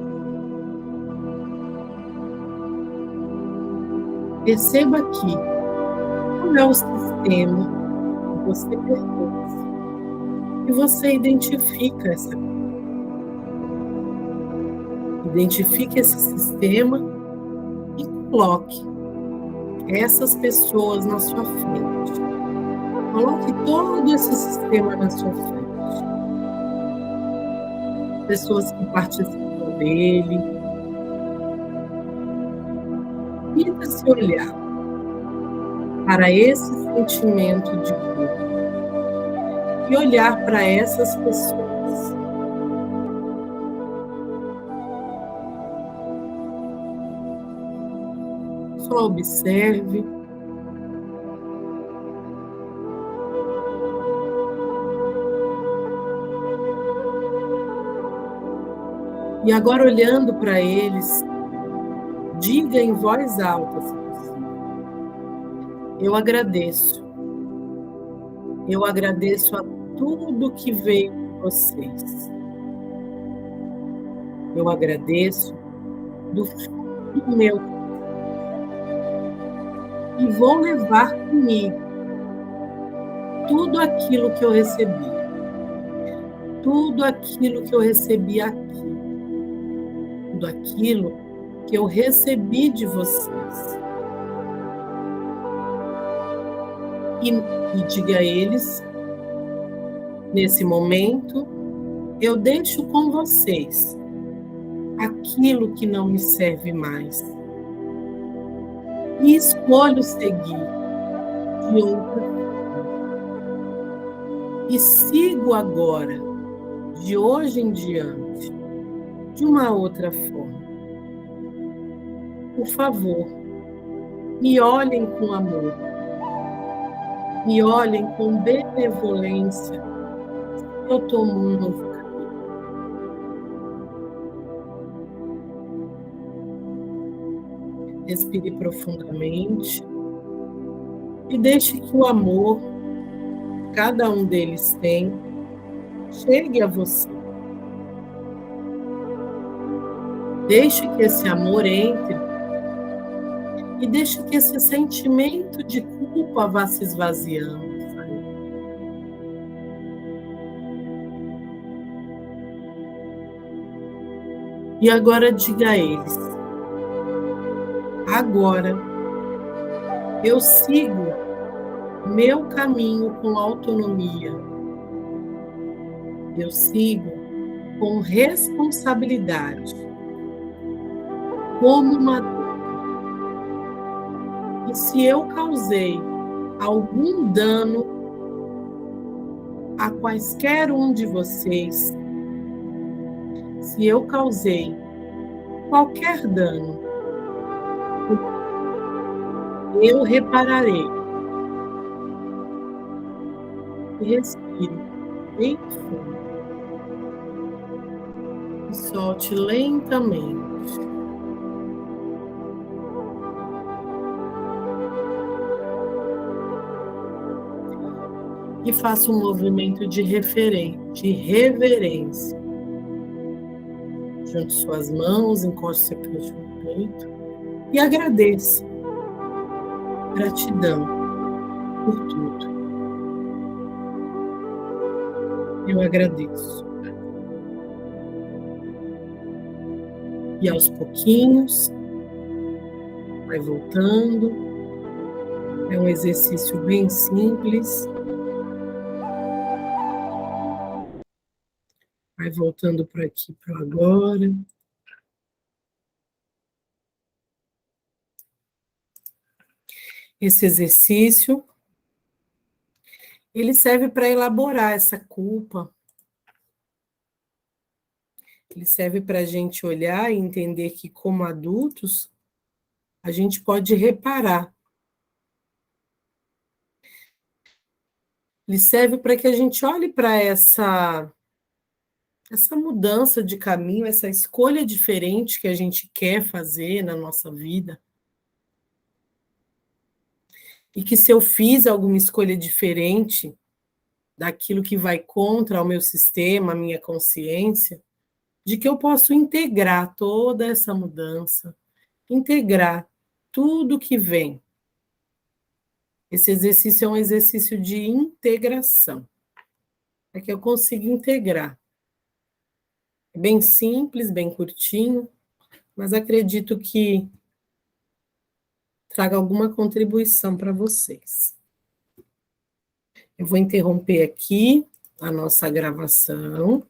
Speaker 1: Perceba aqui qual é o sistema que você pertence e você identifica essa coisa. Identifique esse sistema e coloque essas pessoas na sua frente. Coloque todo esse sistema na sua frente. Pessoas que participam dele. Permita-se olhar para esse sentimento de culpa e olhar para essas pessoas. Só observe. E agora, olhando para eles, diga em voz alta, se possível: eu agradeço. Eu agradeço a tudo que veio de vocês. Eu agradeço do fundo do meu coração. E vou levar comigo tudo aquilo que eu recebi. Tudo aquilo que eu recebi aqui. Tudo aquilo que eu recebi de vocês. E diga a eles, nesse momento, eu deixo com vocês aquilo que não me serve mais. E escolho seguir de outra forma. E sigo agora, de hoje em diante, de uma outra forma. Por favor, me olhem com amor. Me olhem com benevolência. Eu tomo um novo caminho. Respire profundamente e deixe que o amor que cada um deles tem chegue a você. Deixe que esse amor entre e deixe que esse sentimento de culpa vá se esvaziando. E agora diga a eles: agora eu sigo meu caminho com autonomia. Eu sigo com responsabilidade, como uma adulta. E se eu causei algum dano a quaisquer um de vocês, se eu causei qualquer dano, eu repararei. E respire bem fundo. E solte lentamente. E faça um movimento de reverência. Junte suas mãos, encoste seu queixo no peito e agradeça. Gratidão por tudo. Eu agradeço. E aos pouquinhos, vai voltando. É um exercício bem simples. Vai voltando para aqui, para agora. Esse exercício, ele serve para elaborar essa culpa. Ele serve para a gente olhar e entender que, como adultos, a gente pode reparar. Ele serve para que a gente olhe para essa mudança de caminho, essa escolha diferente que a gente quer fazer na nossa vida. e que se eu fiz alguma escolha diferente daquilo que vai contra o meu sistema, a minha consciência, de que eu posso integrar toda essa mudança, integrar tudo que vem. Esse exercício é um exercício de integração, é que eu consiga integrar. É bem simples, bem curtinho, mas acredito que traga alguma contribuição para vocês. Eu vou interromper aqui a nossa gravação.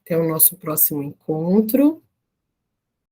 Speaker 1: Até o nosso próximo encontro.